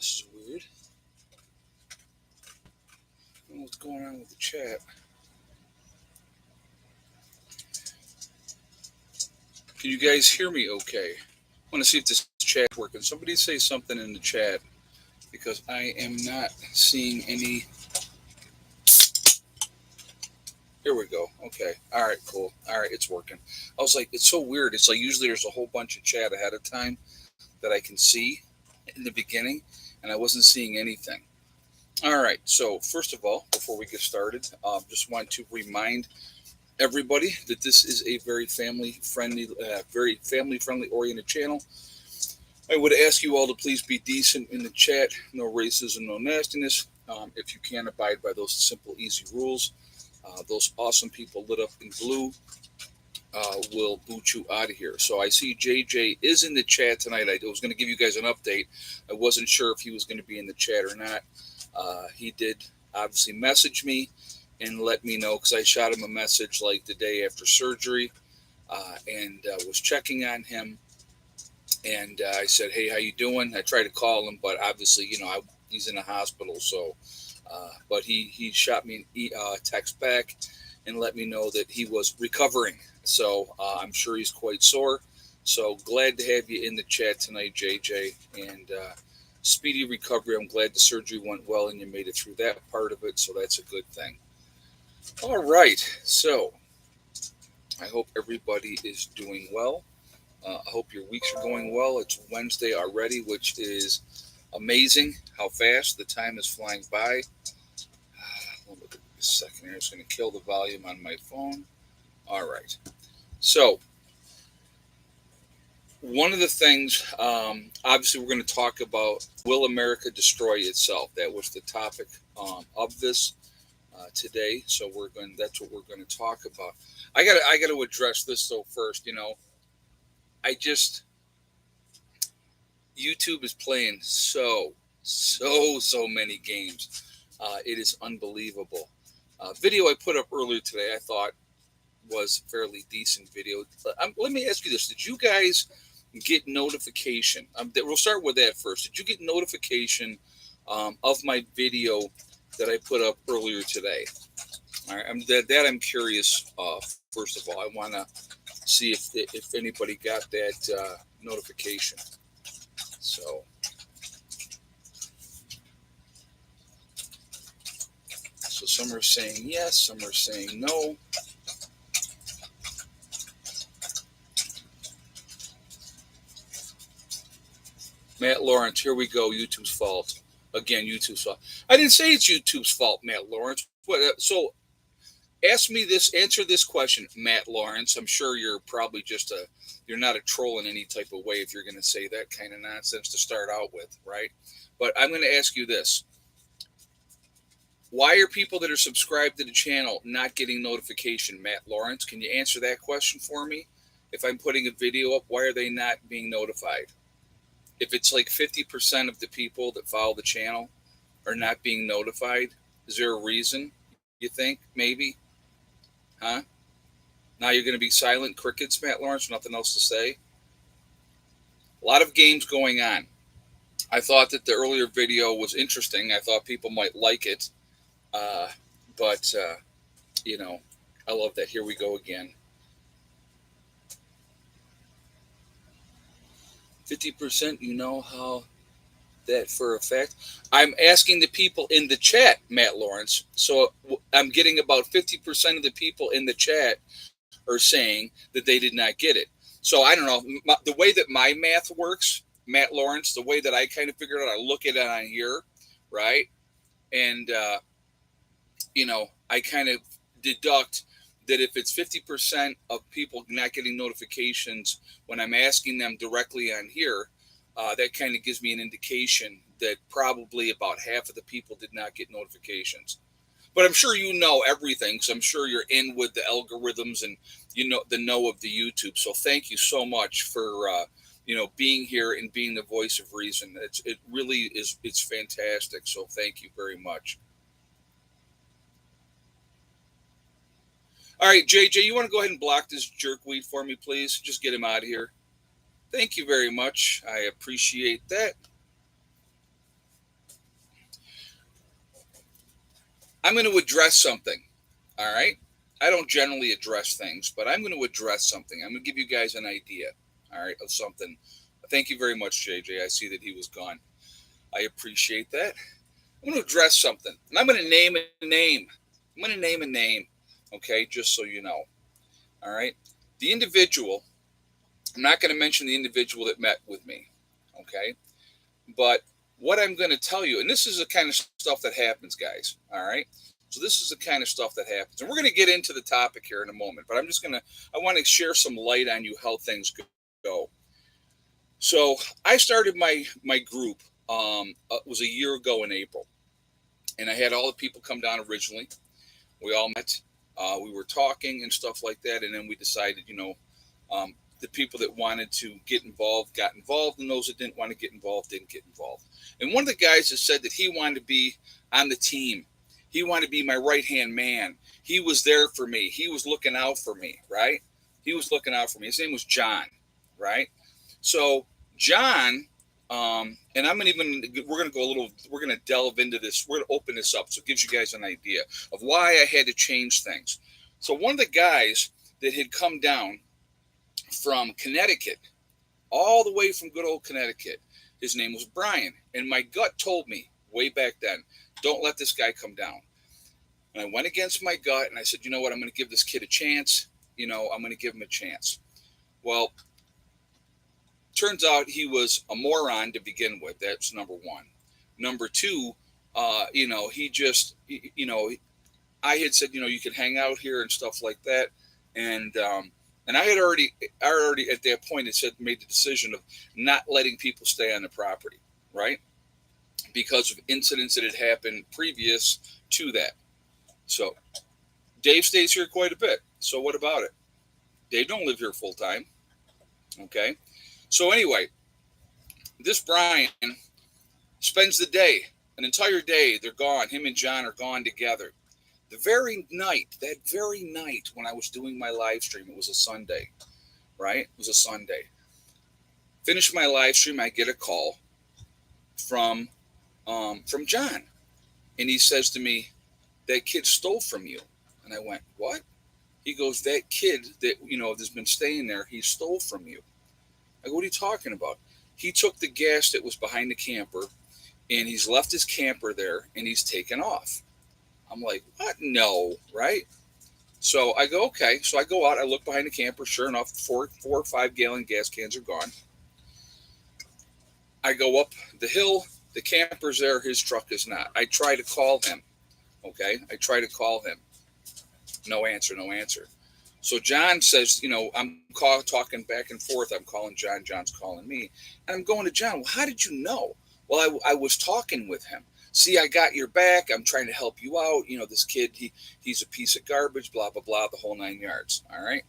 This is weird. I don't know what's going on with the chat. Can you guys hear me okay? I want to see if this chat's working. Somebody say something in the chat because I am not seeing any. Here we go. Okay. All right, cool. All right, it's working. I was like, it's so weird. It's like usually there's a whole bunch of chat ahead of time that I can see in the beginning, and I wasn't seeing anything. All right. So first of all, before we get started, just want to remind everybody that this is a very family friendly oriented channel. I would ask you all to please be decent in the chat. No racism, no nastiness. If you can abide by those simple, easy rules, those awesome people lit up in blue will boot you out of here. So I see JJ is in the chat tonight. I was going to give you guys an update. I wasn't sure if he was going to be in the chat or not. He did obviously message me and let me know because I shot him a message like the day after surgery and was checking on him. And I said, "Hey, how you doing?" I tried to call him, but obviously, he's in the hospital. So, but he shot me a text back and let me know that he was recovering. So I'm sure he's quite sore. So glad to have you in the chat tonight, JJ, and speedy recovery. I'm glad the surgery went well and you made it through that part of it. So that's a good thing. All right. So I hope everybody is doing well. I hope your weeks are going well. It's Wednesday already, which is amazing how fast the time is flying by. Look at a second here. It's going to kill the volume on my phone. All right. So, one of the things, obviously, we're going to talk about will America destroy itself? That was the topic of this today. So that's what we're going to talk about. I got to address this though first. YouTube is playing so many games. It is unbelievable. Video I put up earlier today, I thought was fairly decent video. Let me ask you this: did you guys get notification? We'll start with that first. Did you get notification of my video that I put up earlier today? All right, I'm curious. First of all, I want to see if anybody got that notification. So some are saying yes, some are saying no. Matt Lawrence, here we go. YouTube's fault. Again, YouTube's fault. I didn't say it's YouTube's fault, Matt Lawrence. So answer this question, Matt Lawrence. I'm sure you're probably you're not a troll in any type of way if you're going to say that kind of nonsense to start out with, right? But I'm going to ask you this. Why are people that are subscribed to the channel not getting notification, Matt Lawrence? Can you answer that question for me? If I'm putting a video up, why are they not being notified? If it's like 50% of the people that follow the channel are not being notified, is there a reason, you think, maybe? Huh? Now you're going to be silent crickets, Matt Lawrence, nothing else to say? A lot of games going on. I thought that the earlier video was interesting. I thought people might like it. But I love that. Here we go again. 50%, you know how that for a fact? I'm asking the people in the chat, Matt Lawrence. So I'm getting about 50% of the people in the chat are saying that they did not get it. So I don't know. The way that my math works, Matt Lawrence, the way that I kind of figured out, I look at it on here, right? And, I kind of deduct that if it's 50% of people not getting notifications when I'm asking them directly on here, that kind of gives me an indication that probably about half of the people did not get notifications. But I'm sure you know everything, so I'm sure you're in with the algorithms and the know of the YouTube. So thank you so much for being here and being the voice of reason. It really is. It's fantastic. So thank you very much. All right, JJ, you want to go ahead and block this jerkweed for me, please? Just get him out of here. Thank you very much. I appreciate that. I'm going to address something. All right. I don't generally address things, but I'm going to address something. I'm going to give you guys an idea. All right, of something. Thank you very much, JJ. I see that he was gone. I appreciate that. I'm going to address something, and I'm going to name a name. I'm going to name a name. Okay, just so you know. All right. The individual. I'm not going to mention the individual that met with me. Okay. But what I'm going to tell you, and this is the kind of stuff that happens, guys. All right. So this is the kind of stuff that happens, and we're going to get into the topic here in a moment. But I want to share some light on you how things go. So I started my group. Was a year ago in April, and I had all the people come down originally. We all met. We were talking and stuff like that, and then we decided, the people that wanted to get involved got involved, and those that didn't want to get involved didn't get involved. And one of the guys that said that he wanted to be on the team, he wanted to be my right hand man. He was there for me. He was looking out for me, right? He was looking out for me. His name was John, right? So John, and we're gonna go a little, we're gonna delve into this. We're gonna open this up so it gives you guys an idea of why I had to change things. So one of the guys that had come down from Connecticut, all the way from good old Connecticut, his name was Brian, and my gut told me way back then, don't let this guy come down. And I went against my gut, and I said, you know what, I'm going to give this kid a chance. I'm going to give him a chance. Well, turns out he was a moron to begin with. That's number one. Number two, he just, I had said, you can hang out here and stuff like that. And I already at that point had said, made the decision of not letting people stay on the property, right? Because of incidents that had happened previous to that. So Dave stays here quite a bit. So what about it? Dave don't live here full time. Okay. So anyway, this Brian spends the day, an entire day, they're gone. Him and John are gone together. That very night when I was doing my live stream, it was a Sunday, right? It was a Sunday. Finished my live stream, I get a call from John, and he says to me, "That kid stole from you." And I went, "What?" He goes, "That kid that that's been staying there, he stole from you." I go, "What are you talking about?" He took the gas that was behind the camper, and he's left his camper there, and he's taken off. I'm like, what? No, right? So I go, okay. So I go out, I look behind the camper. Sure enough, four or 5 gallon gas cans are gone. I go up the hill. The camper's there. His truck is not. I try to call him. Okay. I try to call him. No answer, no answer. So John says, I'm talking back and forth. I'm calling John. John's calling me. And I'm going to John. Well, how did you know? Well, I was talking with him. See, I got your back. I'm trying to help you out. This kid, he's a piece of garbage, blah, blah, blah, the whole 9 yards. All right.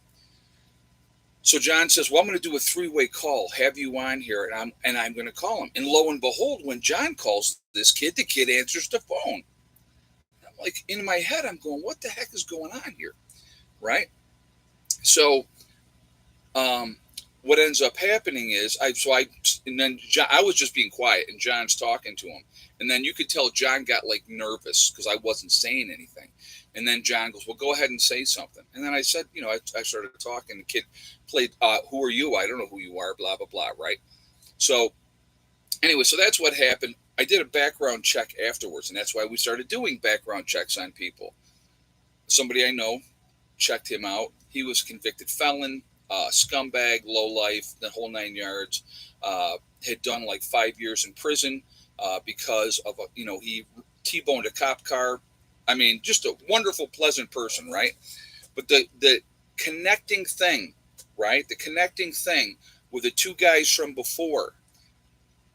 So John says, well, I'm going to do a 3-way call, have you on here, and I'm going to call him. And lo and behold, when John calls this kid, the kid answers the phone. I'm like, in my head, I'm going, what the heck is going on here? Right. So, what ends up happening is I was just being quiet, and John's talking to him. And then you could tell John got like nervous because I wasn't saying anything. And then John goes, well, go ahead and say something. And then I said, I started talking. The kid played, who are you? I don't know who you are, blah, blah, blah, right? So anyway, so that's what happened. I did a background check afterwards, and that's why we started doing background checks on people. Somebody I know checked him out. He was a convicted felon, scumbag, lowlife, the whole 9 yards, had done like 5 years in prison. Because of he T-boned a cop car. I mean, just a wonderful, pleasant person, right? But the connecting thing, right? The connecting thing with the two guys from before,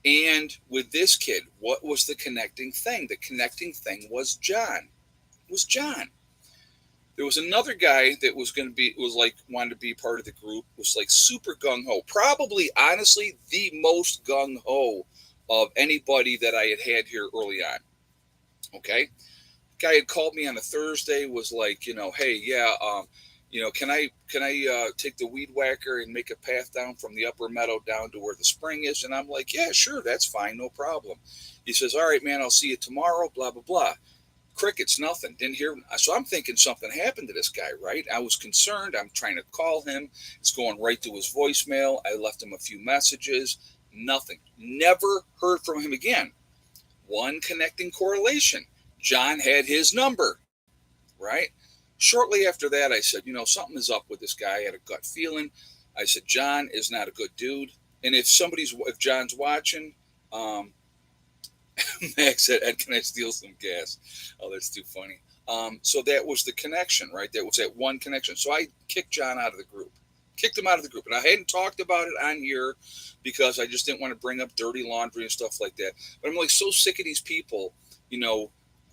and with this kid, what was the connecting thing? The connecting thing was John. It was John. There was another guy that wanted to be part of the group. Was like super gung ho. Probably, honestly, the most gung ho of anybody that I had here early on. Okay. Guy had called me on a Thursday, was like, hey, yeah, can I take the weed whacker and make a path down from the upper meadow down to where the spring is? And I'm like, yeah, sure, that's fine, no problem. He says, all right, man, I'll see you tomorrow, blah, blah, blah. Crickets, nothing. Didn't hear. So I'm thinking something happened to this guy, right? I was concerned. I'm trying to call him. It's going right to his voicemail. I left him a few messages. Nothing. Never heard from him again. One connecting correlation. John had his number, right? Shortly after that, I said, something is up with this guy. I had a gut feeling. I said, John is not a good dude. And if John's watching, um, Max said, Ed, can I steal some gas? Oh, that's too funny. So that was the connection, right? That was that one connection. So I kicked John out of the group. Kicked him out of the group. And I hadn't talked about it on here because I just didn't want to bring up dirty laundry and stuff like that. But I'm like so sick of these people, you know,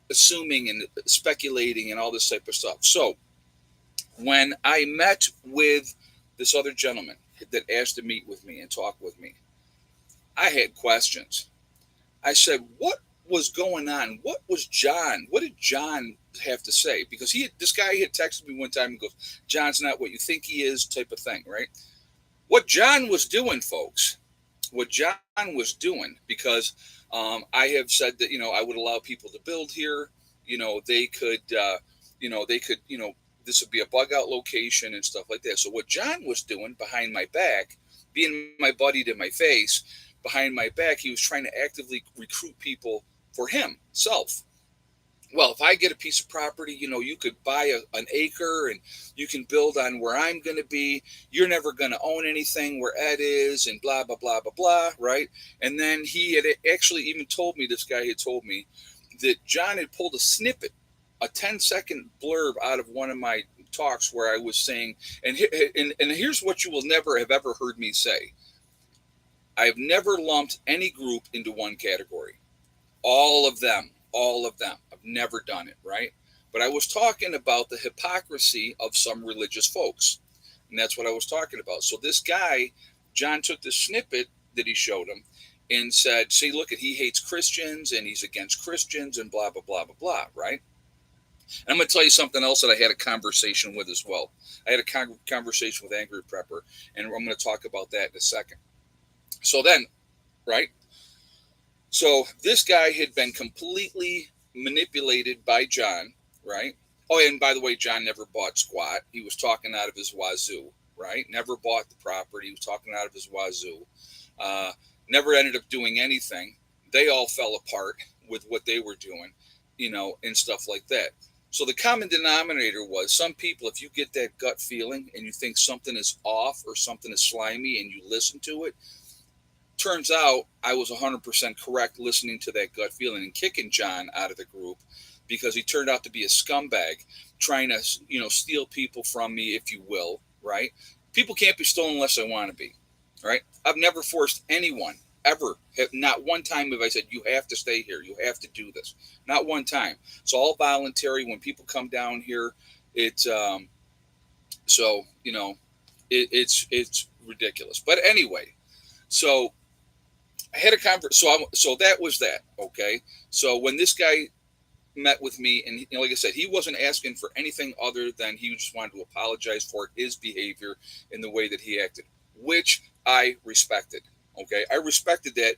assuming and speculating and all this type of stuff. So when I met with this other gentleman that asked to meet with me and talk with me, I had questions. I said, "What was going on? What was John? What did John have to say?" Because this guy had texted me one time and goes, "John's not what you think he is," type of thing, right? What John was doing, folks, what John was doing, because I have said that I would allow people to build here. They could, this would be a bug out location and stuff like that. So what John was doing behind my back, being my buddy to my face, behind my back, he was trying to actively recruit people for himself. Well, if I get a piece of property, you could buy an acre and you can build on where I'm going to be. You're never going to own anything where Ed is, and blah, blah, blah, blah, blah, right? And then he had actually even told me, this guy had told me that John had pulled a snippet, a 10-second blurb out of one of my talks where I was saying, and here's what you will never have ever heard me say. I have never lumped any group into one category. All of them. All of them. I've never done it, right? But I was talking about the hypocrisy of some religious folks. And that's what I was talking about. So this guy, John took the snippet that he showed him and said, see, look, he hates Christians and he's against Christians and blah, blah, blah, blah, blah, right? And I'm going to tell you something else that I had a conversation with as well. I had a conversation with Angry Prepper, and I'm going to talk about that in a second. So then, right? So this guy had been completely manipulated by John, right? Oh, and by the way, John never bought squat. He was talking out of his wazoo, right? Never bought the property. He was talking out of his wazoo. Never ended up doing anything. They all fell apart with what they were doing, and stuff like that. So the common denominator was some people, if you get that gut feeling and you think something is off or something is slimy and you listen to it, turns out I was 100% correct listening to that gut feeling and kicking John out of the group because he turned out to be a scumbag trying to, steal people from me, if you will, right? People can't be stolen unless they want to be, right? I've never forced anyone ever. Not one time have I said, you have to stay here. You have to do this. Not one time. It's all voluntary. When people come down here, it's, it's ridiculous. But anyway, so I had a conversation. So that was that. Okay. So when this guy met with me, and like I said, he wasn't asking for anything other than he just wanted to apologize for his behavior in the way that he acted, which I respected. Okay. I respected that,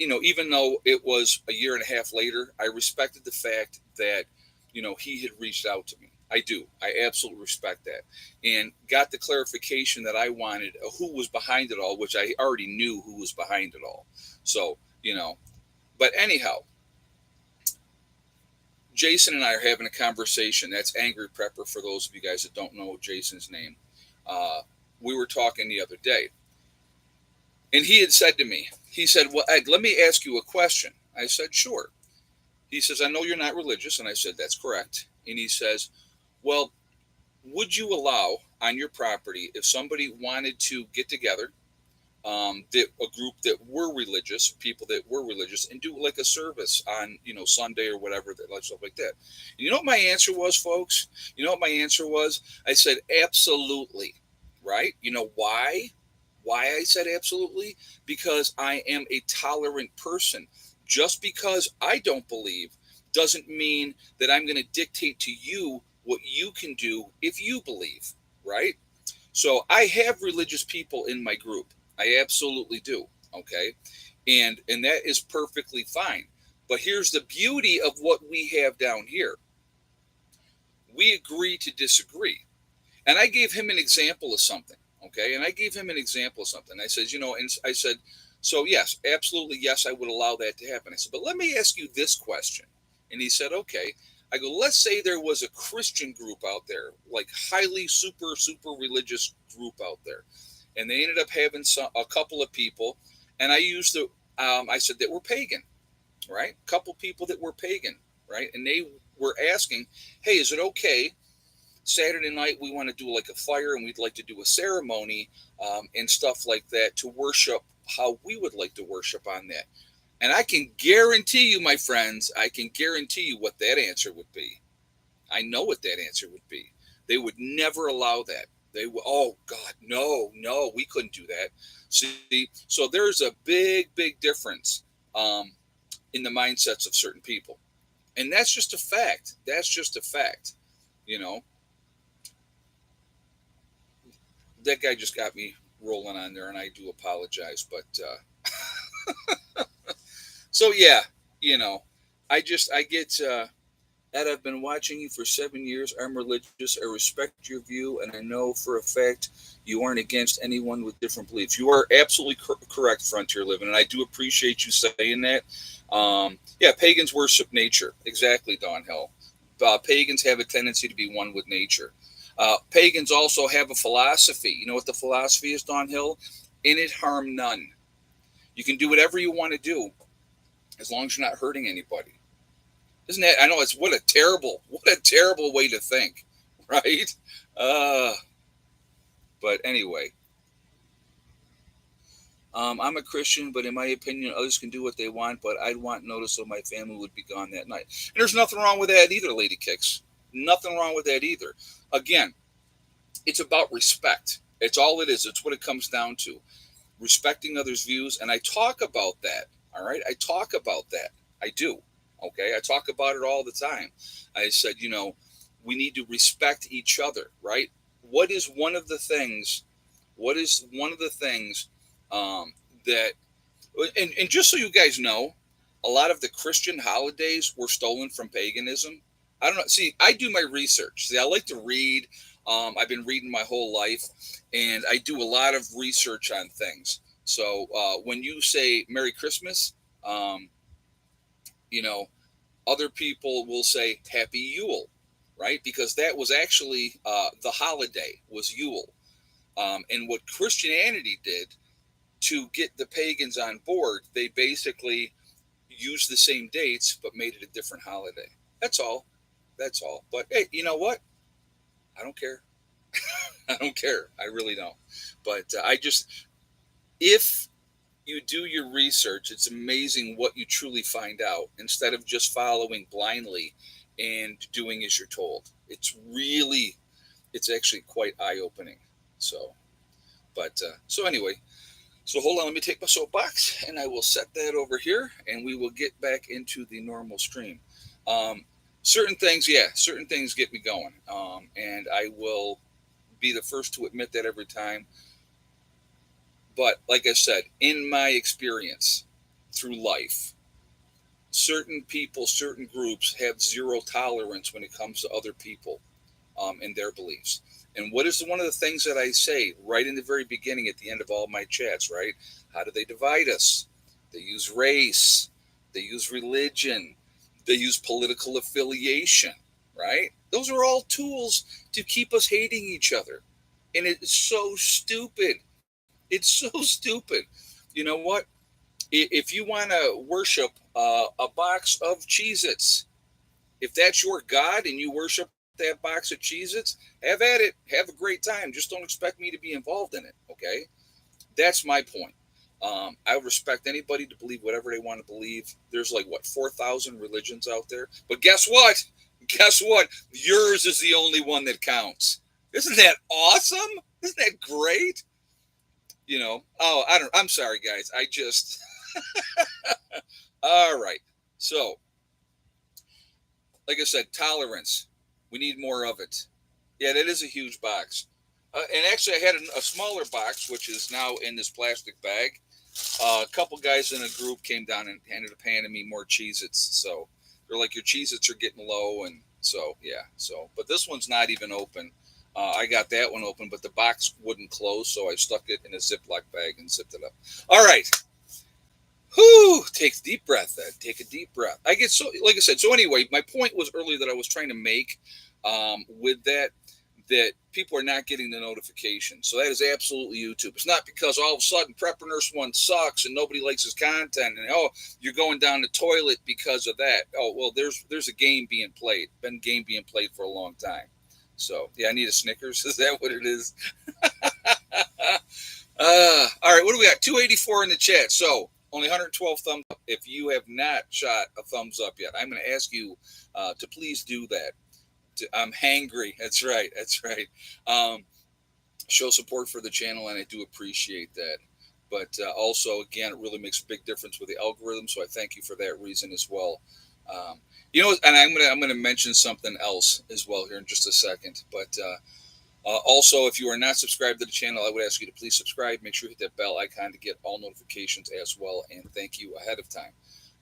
even though it was a year and a half later, I respected the fact that, he had reached out to me. I do. I absolutely respect that, and got the clarification that I wanted, who was behind it all, which I already knew who was behind it all. So, but anyhow, Jason and I are having a conversation. That's Angry Prepper, for those of you guys that don't know Jason's name. We were talking the other day, and he had said to me, he said, well, Ed, let me ask you a question. I said, sure. He says, I know you're not religious. And I said, that's correct. And he says, well, would you allow on your property if somebody wanted to get together, that a group that were religious, people that were religious, and do like a service on Sunday or whatever, that like stuff like that? And you know what my answer was, folks? You know what my answer was? I said absolutely. Right? You know why? Why I said absolutely? Because I am a tolerant person. Just because I don't believe doesn't mean that I'm going to dictate to you what you can do if you believe, right? So I have religious people in my group. I absolutely do. Okay. And that is perfectly fine. But here's the beauty of what we have down here. We agree to disagree. And I gave him an example of something. Okay. And I gave him an example of something. I said, and I said, so yes, absolutely, yes, I would allow that to happen. I said, but let me ask you this question. And he said, okay. I go, let's say there was a Christian group out there, like highly super religious group out there. And they ended up having a couple of people. And I said that were pagan, right? A couple people that were pagan, right? And they were asking, hey, is it okay Saturday night we want to do like a fire and we'd like to do a ceremony and stuff like that to worship how we would like to worship on that. And I can guarantee you, my friends, I can guarantee you what that answer would be. I know what that answer would be. They would never allow that. They would, oh God, no, we couldn't do that. See, so there's a big difference in the mindsets of certain people. And that's just a fact. That's just a fact. You know, that guy just got me rolling on there, and I do apologize. But so yeah, you know, I get. Ed, I've been watching you for 7 years. I'm religious. I respect your view, and I know for a fact you aren't against anyone with different beliefs. You are absolutely correct, Frontier Living, and I do appreciate you saying that. Yeah, pagans worship nature. Exactly, Don Hill. Pagans have a tendency to be one with nature. Pagans also have a philosophy. You know what the philosophy is, Don Hill? In it, harm none. You can do whatever you want to do as long as you're not hurting anybody. Isn't that? I know it's what a terrible way to think, right? Uh, but anyway, I'm a Christian, but in my opinion, others can do what they want. But I'd want notice so my family would be gone that night. And there's nothing wrong with that either, Lady Kicks. Nothing wrong with that either. Again, it's about respect. It's all it is. It's what it comes down to. Respecting others' views, and I talk about that. All right, I talk about that. I do. Okay, I talk about it all the time. I said, we need to respect each other, right? What is one of the things? What is one of the things that? And just so you guys know, a lot of the Christian holidays were stolen from paganism. I don't know. See, I do my research. See, I like to read. I've been reading my whole life, and I do a lot of research on things. So when you say Merry Christmas, you know, other people will say Happy Yule, right? Because that was actually the holiday was Yule. And what Christianity did to get the pagans on board, they basically used the same dates but made it a different holiday. That's all. That's all. But hey, you know what? I don't care. I don't care. I really don't. But if you do your research, it's amazing what you truly find out instead of just following blindly and doing as you're told. It's actually quite eye opening. So, so anyway, so hold on, let me take my soapbox and I will set that over here and we will get back into the normal stream. Um, certain things get me going. And I will be the first to admit that every time. But like I said, in my experience through life, certain people, certain groups have zero tolerance when it comes to other people and their beliefs. And what is one of the things that I say right in the very beginning at the end of all my chats, right? How do they divide us? They use race, they use religion, they use political affiliation, right? Those are all tools to keep us hating each other. And it's so stupid. It's so stupid. You know what? If you want to worship a box of Cheez Its, if that's your God and you worship that box of Cheez Its, have at it. Have a great time. Just don't expect me to be involved in it, okay? That's my point. I respect anybody to believe whatever they want to believe. There's like, what, 4,000 religions out there? But guess what? Guess what? Yours is the only one that counts. Isn't that awesome? Isn't that great? I'm sorry, guys. All right. So, like I said, tolerance. We need more of it. Yeah, that is a huge box. And actually, I had a smaller box, which is now in this plastic bag. A couple guys in a group came down and handed a pan to me more Cheez-Its. So they're like, your Cheez-Its are getting low. And so, yeah. So, but this one's not even open. I got that one open, but the box wouldn't close. So I stuck it in a Ziploc bag and zipped it up. All right. Whew, take a deep breath. Then take a deep breath. I get so, like I said. So anyway, my point was earlier that I was trying to make with that people are not getting the notification. So that is absolutely YouTube. It's not because all of a sudden Prepper Nurse One sucks and nobody likes his content, and oh, you're going down the toilet because of that. Oh well, there's a game being played. Been a game being played for a long time. So yeah, I need a Snickers. Is that what it is? All right, what do we got? 284 in the chat. So only 112 thumbs up. If you have not shot a thumbs up yet, I'm going to ask you to please do that. I'm hangry. That's right. That's right. Show support for the channel, and I do appreciate that. But also, again, it really makes a big difference with the algorithm. So I thank you for that reason as well. You know, and I'm gonna mention something else as well here in just a second. But also, if you are not subscribed to the channel, I would ask you to please subscribe. Make sure you hit that bell icon to get all notifications as well. And thank you ahead of time.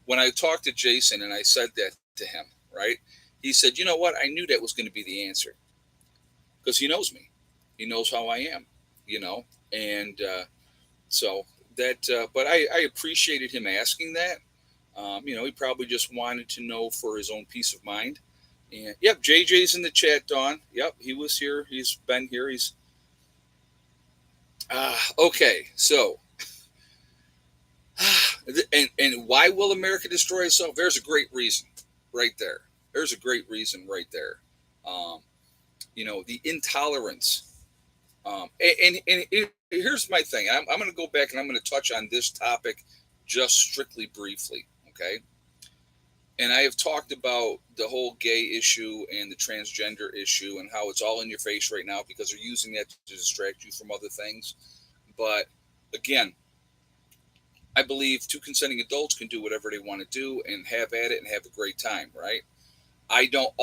When I talked to Jason and I said that to him, right? He said, "You know what? I knew that was going to be the answer because he knows me. He knows how I am, you know." And so that, but I appreciated him asking that. You know, he probably just wanted to know for his own peace of mind. And yep, JJ's in the chat, Dawn. Yep, he was here. He's been here. He's okay. So, and why will America destroy itself? There's a great reason, right there. There's a great reason right there. Um, you know, the intolerance. And here's my thing. I'm going to go back and I'm going to touch on this topic just strictly briefly. Okay. And I have talked about the whole gay issue and the transgender issue and how it's all in your face right now because they're using that to distract you from other things. But again, I believe two consenting adults can do whatever they want to do and have at it and have a great time, right? I don't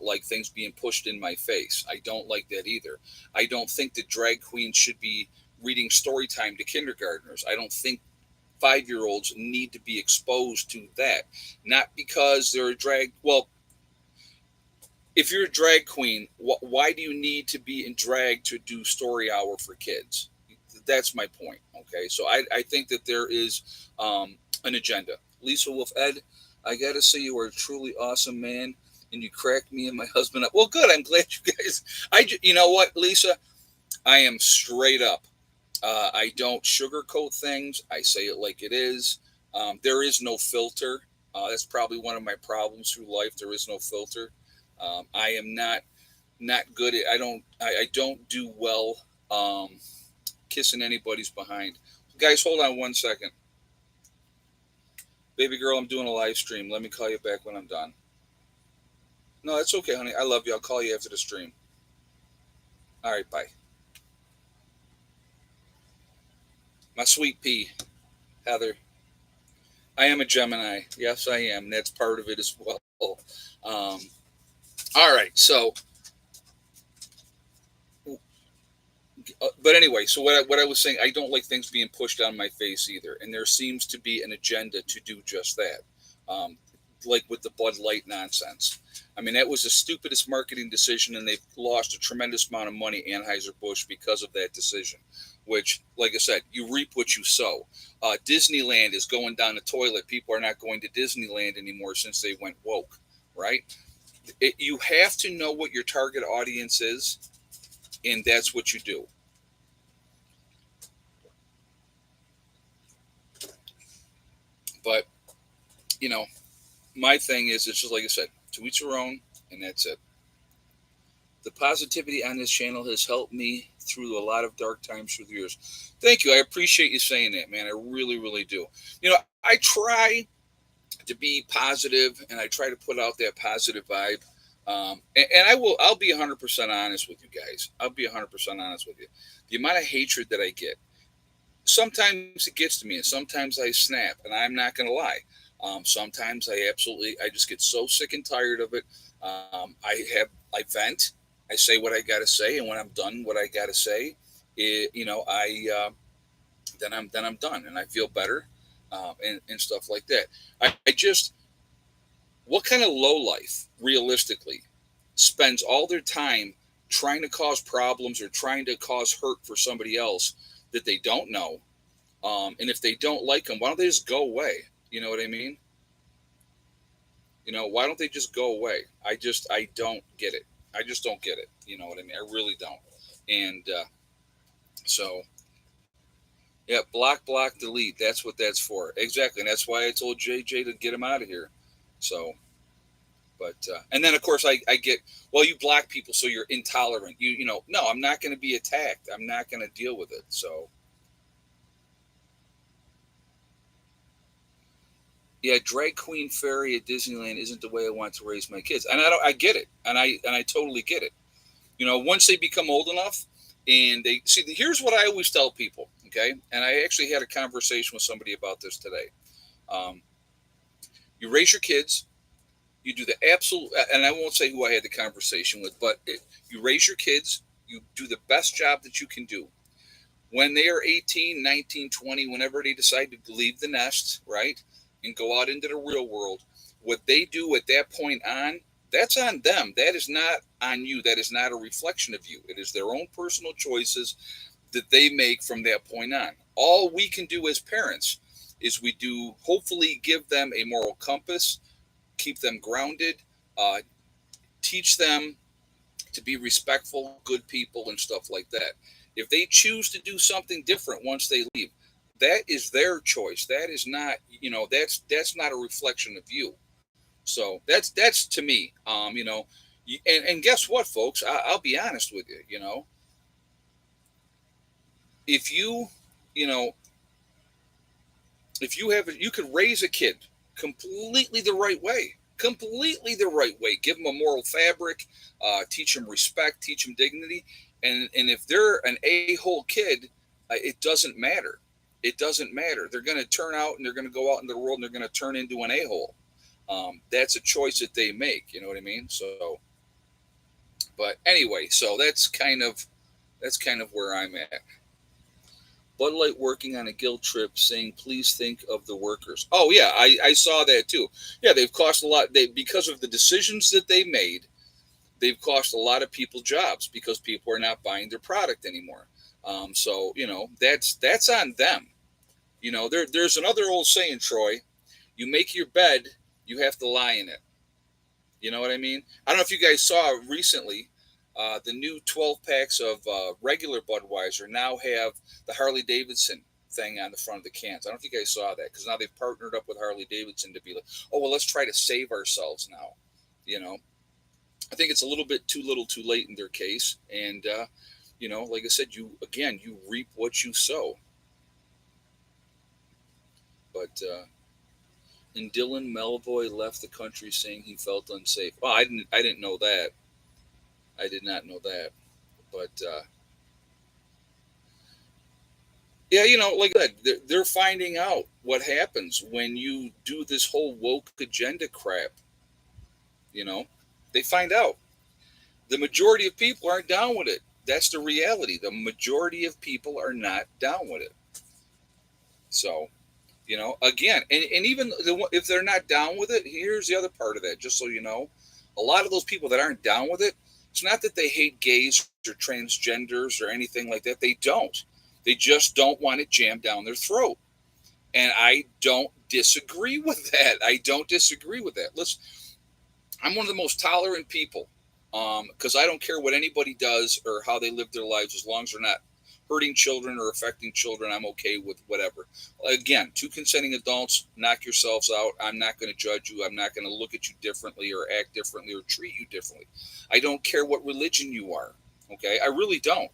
like things being pushed in my face. I don't like that either. I don't think that drag queens should be reading story time to kindergartners. I don't think 5-year olds need to be exposed to that. Not because they're a drag. Well, if you're a drag queen, why do you need to be in drag to do story hour for kids? That's my point. Okay, so I think that there is an agenda. Lisa Wolf Ed, I gotta say you are a truly awesome man, and you cracked me and my husband up. Well, good. I'm glad you guys. You know what, Lisa, I am straight up. I don't sugarcoat things. I say it like it is. There is no filter. That's probably one of my problems through life. There is no filter. I am not good at. I don't do well kissing anybody's behind. Guys, hold on 1 second. Baby girl, I'm doing a live stream. Let me call you back when I'm done. No, it's okay, honey. I love you. I'll call you after the stream. All right, bye. My sweet pea, Heather. I am a Gemini. Yes, I am. That's part of it as well. All right. So, but anyway, so what I was saying, I don't like things being pushed on my face either. And there seems to be an agenda to do just that. Like with the Bud Light nonsense. I mean, that was the stupidest marketing decision, and they've lost a tremendous amount of money, Anheuser-Busch, because of that decision. Which, like I said, you reap what you sow. Disneyland is going down the toilet. People are not going to Disneyland anymore since they went woke, right? You have to know what your target audience is, and that's what you do. But, you know, my thing is, it's just like I said, to each their own, and that's it. The positivity on this channel has helped me through a lot of dark times through the years. Thank you. I appreciate you saying that, man. I really, really do. You know, I try to be positive, and I try to put out that positive vibe. And I'll be 100% honest with you guys. I'll be 100% honest with you. The amount of hatred that I get, sometimes it gets to me, and sometimes I snap, and I'm not going to lie. Sometimes I just get so sick and tired of it. I vent, I say what I got to say, and when I'm done what I got to say, then I'm done, and I feel better, and stuff like that. I just, what kind of low life, realistically, spends all their time trying to cause problems or trying to cause hurt for somebody else that they don't know? And if they don't like them, why don't they just go away? You know what I mean? Why don't they just go away? I don't get it. I just don't get it. You know what I mean? I really don't. And so, yeah, block, delete. That's what that's for. Exactly. And that's why I told JJ to get him out of here. So, but, and then of course I get, well, you black people, so you're intolerant. No, I'm not going to be attacked. I'm not going to deal with it. So, yeah, drag queen fairy at Disneyland isn't the way I want to raise my kids. And I get it. And I totally get it. Once they become old enough and they see, here's what I always tell people. Okay. And I actually had a conversation with somebody about this today. Um, you raise your kids, you do the absolute, and I won't say who I had the conversation with, but you raise your kids, you do the best job that you can do. When they are 18, 19, 20, whenever they decide to leave the nest, right, and go out into the real world, what they do at that point on, that's on them. That is not on you. That is not a reflection of you. It is their own personal choices that they make from that point on. All we can do as parents is we do hopefully give them a moral compass, keep them grounded, uh, teach them to be respectful, good people, and stuff like that. If they choose to do something different once they leave, that is their choice. That is not, that's not a reflection of you. So that's to me, and guess what, folks? I'll be honest with you. If you, you know, if you have, you could raise a kid completely the right way, completely the right way. Give them a moral fabric, teach them respect, teach them dignity, and if they're an a-hole kid, it doesn't matter. It doesn't matter. They're going to turn out and they're going to go out in the world and they're going to turn into an a-hole. That's a choice that they make. You know what I mean? So, but anyway, so that's kind of where I'm at. Bud Light working on a guild trip saying, please think of the workers. Oh, yeah, I saw that too. Yeah, they've cost a lot. Because of the decisions that they made, they've cost a lot of people jobs because people are not buying their product anymore. So, that's on them. There's another old saying, Troy, you make your bed, you have to lie in it. You know what I mean? I don't know if you guys saw recently, the new 12 packs of regular Budweiser now have the Harley Davidson thing on the front of the cans. I don't know if you guys saw that because now they've partnered up with Harley Davidson to be like, oh, well, let's try to save ourselves now. You know, I think it's a little bit too little too late in their case. And, like I said, you reap what you sow. But, and Dylan Melvoy left the country saying he felt unsafe. Well, I didn't know that. I did not know that. But yeah, like I said, they're finding out what happens when you do this whole woke agenda crap. You know, they find out the majority of people aren't down with it. That's the reality. The majority of people are not down with it. So, again, and even if they're not down with it, here's the other part of that, just so you know. A lot of those people that aren't down with it, it's not that they hate gays or transgenders or anything like that. They don't. They just don't want it jammed down their throat. And I don't disagree with that. I don't disagree with that. Listen, I'm one of the most tolerant people because I don't care what anybody does or how they live their lives as long as they're not hurting children or affecting children. I'm okay with whatever. Again, two consenting adults, knock yourselves out. I'm not going to judge you. I'm not going to look at you differently or act differently or treat you differently. I don't care what religion you are. Okay, I really don't.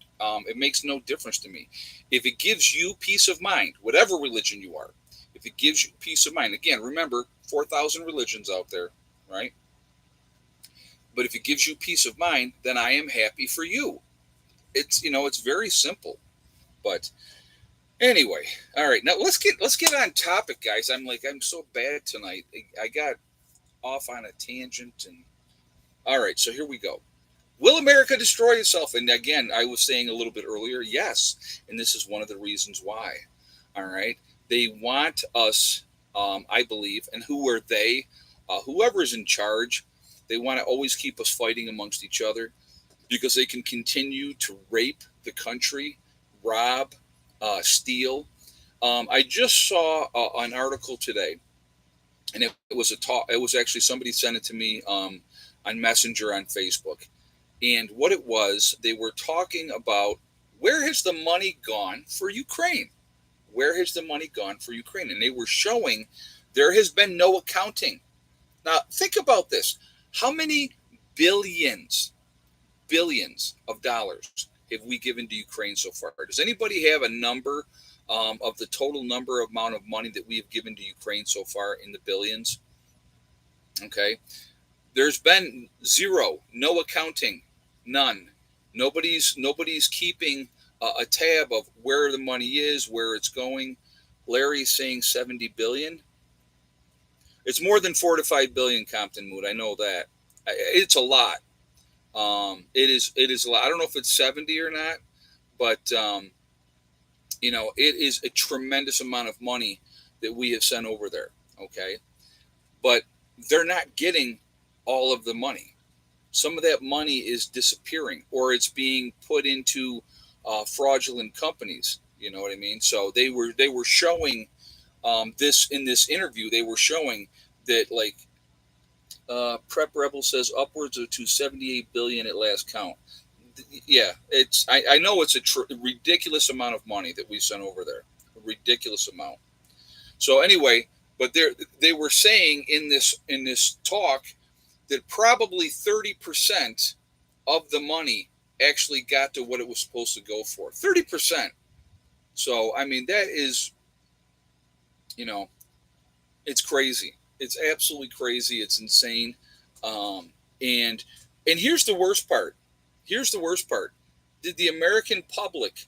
It makes no difference to me. If it gives you peace of mind, whatever religion you are, if it gives you peace of mind, again, remember 4,000 religions out there, right? But if it gives you peace of mind, then I am happy for you. It's very simple. But anyway, all right. Now let's get on topic, guys. I'm so bad tonight. I got off on a tangent and all right. So here we go. Will America destroy itself? And again, I was saying a little bit earlier, yes. And this is one of the reasons why. All right. They want us, I believe, and who are they? Whoever's in charge, they want to always keep us fighting amongst each other because they can continue to rape the country, rob, steal. I just saw an article today, and it was a talk. It was actually somebody sent it to me on Messenger on Facebook, and what it was, they were talking about where has the money gone for Ukraine? Where has the money gone for Ukraine? And they were showing there has been no accounting. Now, think about this. How many billions, billions of dollars have we given to Ukraine so far? Does anybody have a number of the total number amount of money that we have given to Ukraine so far in the billions? Okay. There's been zero, no accounting, none. Nobody's keeping a tab of where the money is, where it's going. Larry's saying 70 billion. It's more than 4 to 5 billion, Compton Mood. I know that. It's a lot. It is a lot. I don't know if it's 70 or not, but it is a tremendous amount of money that we have sent over there. Okay, but they're not getting all of the money. Some of that money is disappearing, or it's being put into fraudulent companies. You know what I mean? So they were showing this in this interview. They were showing that like Prep Rebel says upwards of to 78 billion at last count. Yeah, I know it's a ridiculous amount of money that we sent over there, a ridiculous amount. So anyway, but they were saying in this talk that probably 30% of the money actually got to what it was supposed to go for. 30%. So I mean that is, you know, it's crazy. It's absolutely crazy. It's insane. Um, and and here's the worst part. Here's the worst part. Did the American public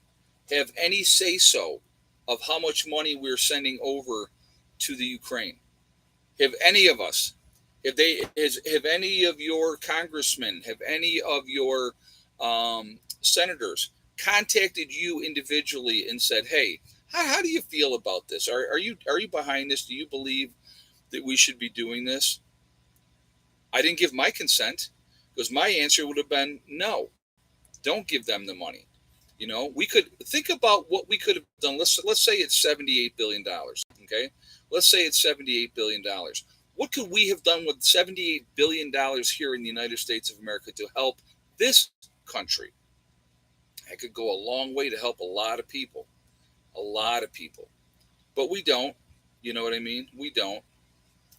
have any say so of how much money we're sending over to the Ukraine? Have any of us? Have any of your congressmen? Have any of your senators contacted you individually and said, "Hey, how do you feel about this? Are you behind this? Do you believe that we should be doing this?" I didn't give my consent because my answer would have been no. Don't give them the money. We could think about what we could have done. Let's say it's $78 billion. Okay, let's say it's $78 billion. What could we have done with $78 billion here in the United States of America to help this country? That could go a long way to help a lot of people, a lot of people. But we don't. You know what I mean? We don't.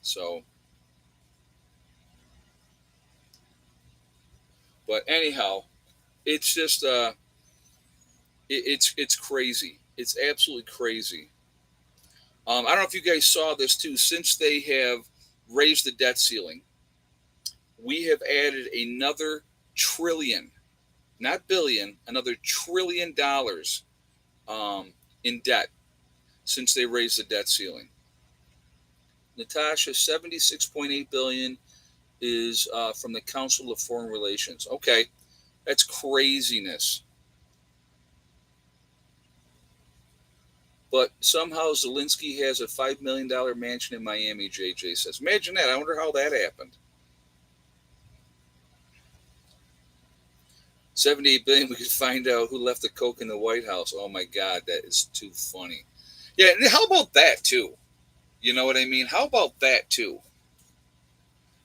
So, but anyhow, it's just it's crazy. It's absolutely crazy. I don't know if you guys saw this too. Since they have raised the debt ceiling, we have added another trillion, not billion, another $1 trillion in debt since they raised the debt ceiling. Natasha, 76.8 billion is from the Council of Foreign Relations. Okay, that's craziness. But somehow Zelensky has a $5 million mansion in Miami, JJ says. Imagine that. I wonder how that happened. 78 billion, we could find out who left the coke in the White House. Oh my God, that is too funny. Yeah, how about that too? You know what I mean? How about that too?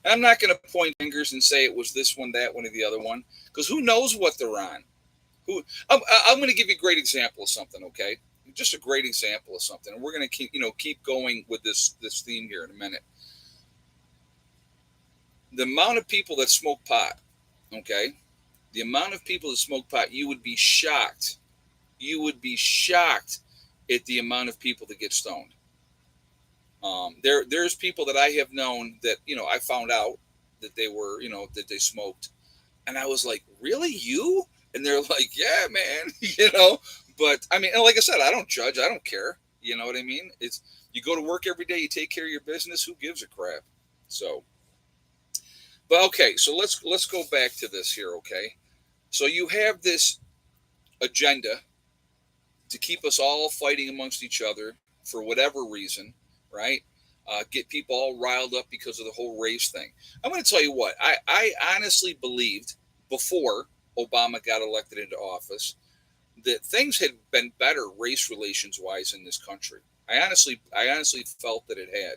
And I'm not going to point fingers and say it was this one, that one, or the other one, because who knows what they're on? I'm going to give you a great example of something, okay? Just a great example of something, and we're going to keep going with this theme here in a minute. The amount of people that smoke pot, okay? The amount of people that smoke pot, you would be shocked. You would be shocked at the amount of people that get stoned. There's people that I have known that I found out that they were that they smoked, and I was like, really, you? And they're like, yeah, man, But I mean, and like I said, I don't judge. I don't care. You know what I mean? It's you go to work every day, you take care of your business. Who gives a crap? So, but okay, so let's go back to this here. Okay, so you have this agenda to keep us all fighting amongst each other for whatever reason, right? Get people all riled up because of the whole race thing. I'm going to tell you what, I honestly believed before Obama got elected into office that things had been better race relations wise in this country. I honestly felt that it had.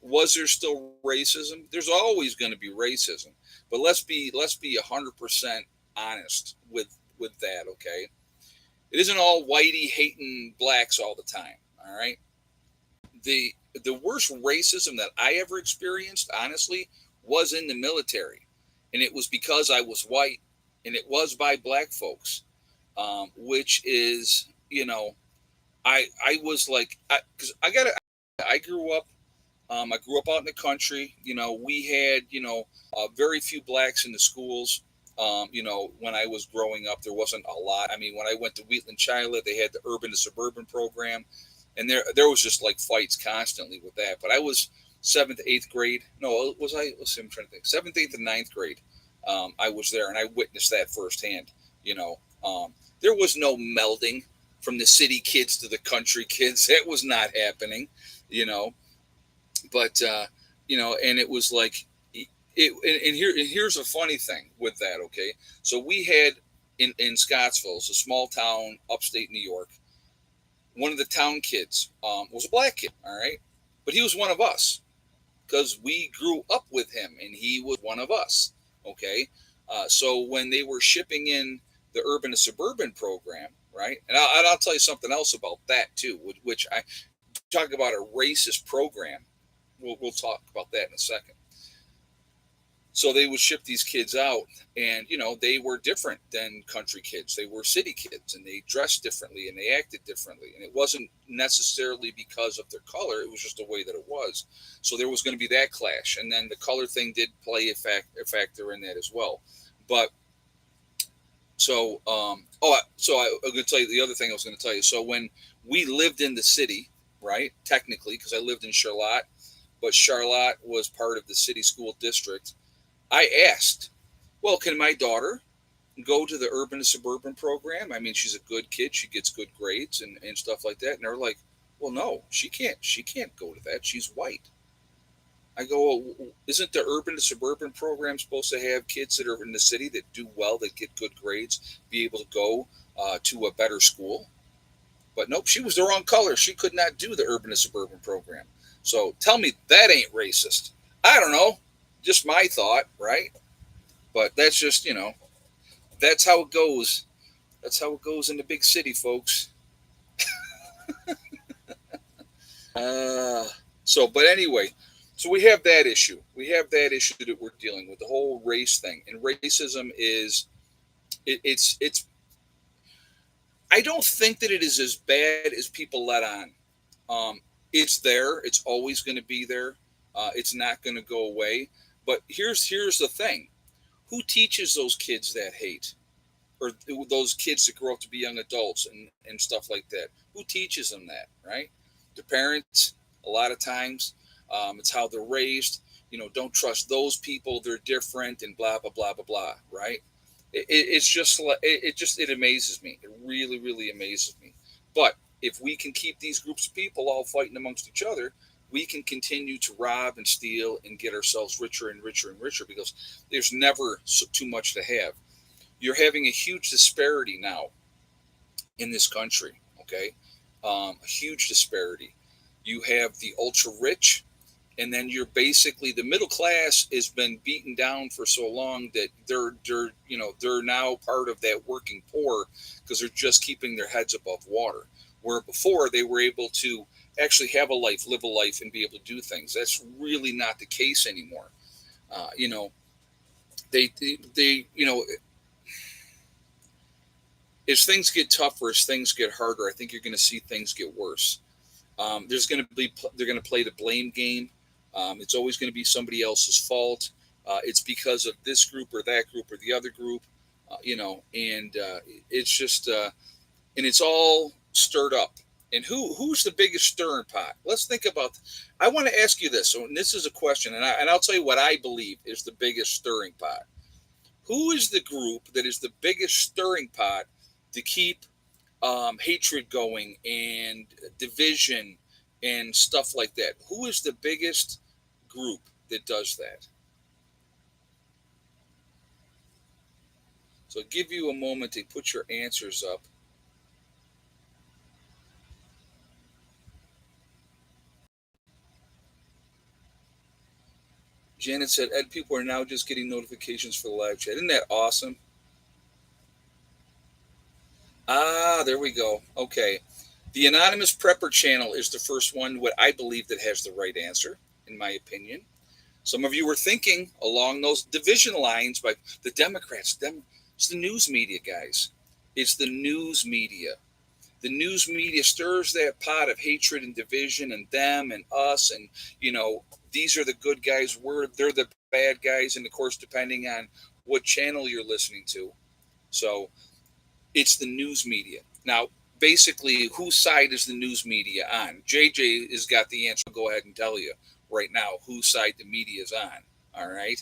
Was there still racism? There's always going to be racism, but let's be 100% honest with that. Okay, it isn't all whitey hating blacks all the time. All right, the worst racism that I ever experienced, honestly, was in the military, and it was because I was white, and it was by black folks, which is I was like because I grew up. I grew up out in the country. We had very few blacks in the schools. When I was growing up, there wasn't a lot. I mean, when I went to Wheatland Chila, they had the urban to suburban program, and there was just like fights constantly with that. But I was seventh, eighth grade. No, was I? Let's see. I'm trying to think. Seventh, eighth, and ninth grade. I was there, and I witnessed that firsthand. You know, there was no melding from the city kids to the country kids. That was not happening. You know, but and it was like and here's a funny thing with that. Okay, so we had in Scottsville, it's a small town upstate New York. One of the town kids was a black kid, all right, but he was one of us because we grew up with him and he was one of us. Okay, so when they were shipping in the urban to suburban program, right, and I'll tell you something else about that too, which I talk about a racist program. We'll talk about that in a second. So they would ship these kids out, and they were different than country kids. They were city kids, and they dressed differently and they acted differently. And it wasn't necessarily because of their color; it was just the way that it was. So there was going to be that clash, and then the color thing did play a factor in that as well. But I'm going to tell you the other thing I was going to tell you. So when we lived in the city, right? Technically, because I lived in Charlotte, but Charlotte was part of the city school district. I asked, well, can my daughter go to the urban to suburban program? I mean, she's a good kid. She gets good grades and stuff like that. And they're like, well, no, she can't. She can't go to that. She's white. I go, well, isn't the urban to suburban program supposed to have kids that are in the city that do well, that get good grades, be able to go to a better school? But nope, she was the wrong color. She could not do the urban to suburban program. So tell me that ain't racist. I don't know. Just my thought, right? But that's just, that's how it goes. That's how it goes in the big city, folks. Uh, but anyway, so we have that issue. We have that issue that we're dealing with, the whole race thing. And racism is, it's, I don't think that it is as bad as people let on. It's there. It's always going to be there. It's not going to go away. But here's the thing: who teaches those kids that hate, or those kids that grow up to be young adults and stuff like that? Who teaches them that? Right? The parents. A lot of times, it's how they're raised. Don't trust those people. They're different, and blah blah blah blah blah. Right? It's just it amazes me. It really really amazes me. But if we can keep these groups of people all fighting amongst each other, we can continue to rob and steal and get ourselves richer and richer and richer because there's never too much to have. You're having a huge disparity now in this country. Okay, a huge disparity. You have the ultra rich, and then you're basically the middle class has been beaten down for so long that they're now part of that working poor because they're just keeping their heads above water. Where before they were able to actually have a life, live a life, and be able to do things. That's really not the case anymore. Uh, you know, they as things get tougher, as things get harder, I think you're going to see things get worse. There's going to be they're going to play the blame game. It's always going to be somebody else's fault. It's because of this group or that group or the other group. And it's just and it's all stirred up. And who's the biggest stirring pot? Let's think about. I want to ask you this. So, and this is a question, and I'll tell you what I believe is the biggest stirring pot. Who is the group that is the biggest stirring pot to keep hatred going and division and stuff like that. Who is the biggest group that does that? So I'll give you a moment to put your answers up. Janet said, Ed, people are now just getting notifications for the live chat. Isn't that awesome? Ah, there we go. Okay. The Anonymous Prepper channel is the first one, what I believe, that has the right answer, in my opinion. Some of you were thinking along those division lines, but the Democrats, it's the news media, guys. It's the news media. The news media stirs that pot of hatred and division and them and us and, these are the good guys, they're the bad guys, and of course, depending on what channel you're listening to. So it's the news media. Now, basically, whose side is the news media on? JJ has got the answer. I'll go ahead and tell you right now whose side the media is on. All right.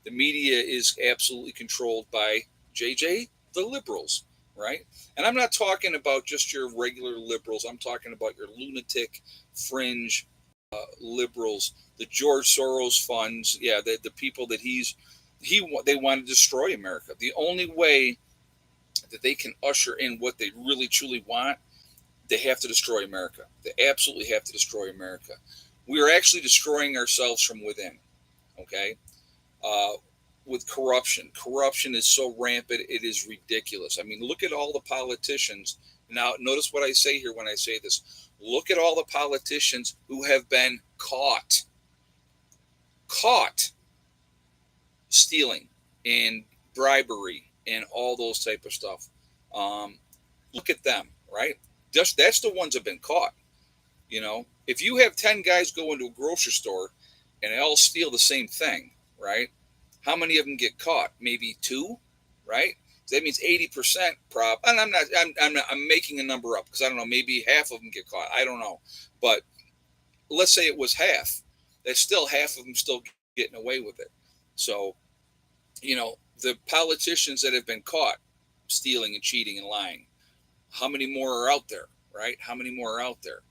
The media is absolutely controlled by JJ, the liberals, right? And I'm not talking about just your regular liberals. I'm talking about your lunatic fringe liberals, the George Soros funds. Yeah, the people that they want to destroy America. The only way that they can usher in what they really truly want, they have to destroy America. They absolutely have to destroy America. We are actually destroying ourselves from within. Okay, uh, with corruption. Corruption is so rampant, it is ridiculous. I mean, look at all the politicians. Now, notice what I say here when I say this. Look at all the politicians who have been caught stealing and bribery and all those type of stuff. Um, Look at them, right? Just that's the ones that have been caught. If you have 10 guys go into a grocery store and they all steal the same thing, right? How many of them get caught? Maybe two, right? So that means 80% prop. And I'm making a number up because I don't know. Maybe half of them get caught. I don't know, but let's say it was half. That's still half of them still getting away with it. So the politicians that have been caught stealing and cheating and lying, how many more are out there, right? How many more are out there?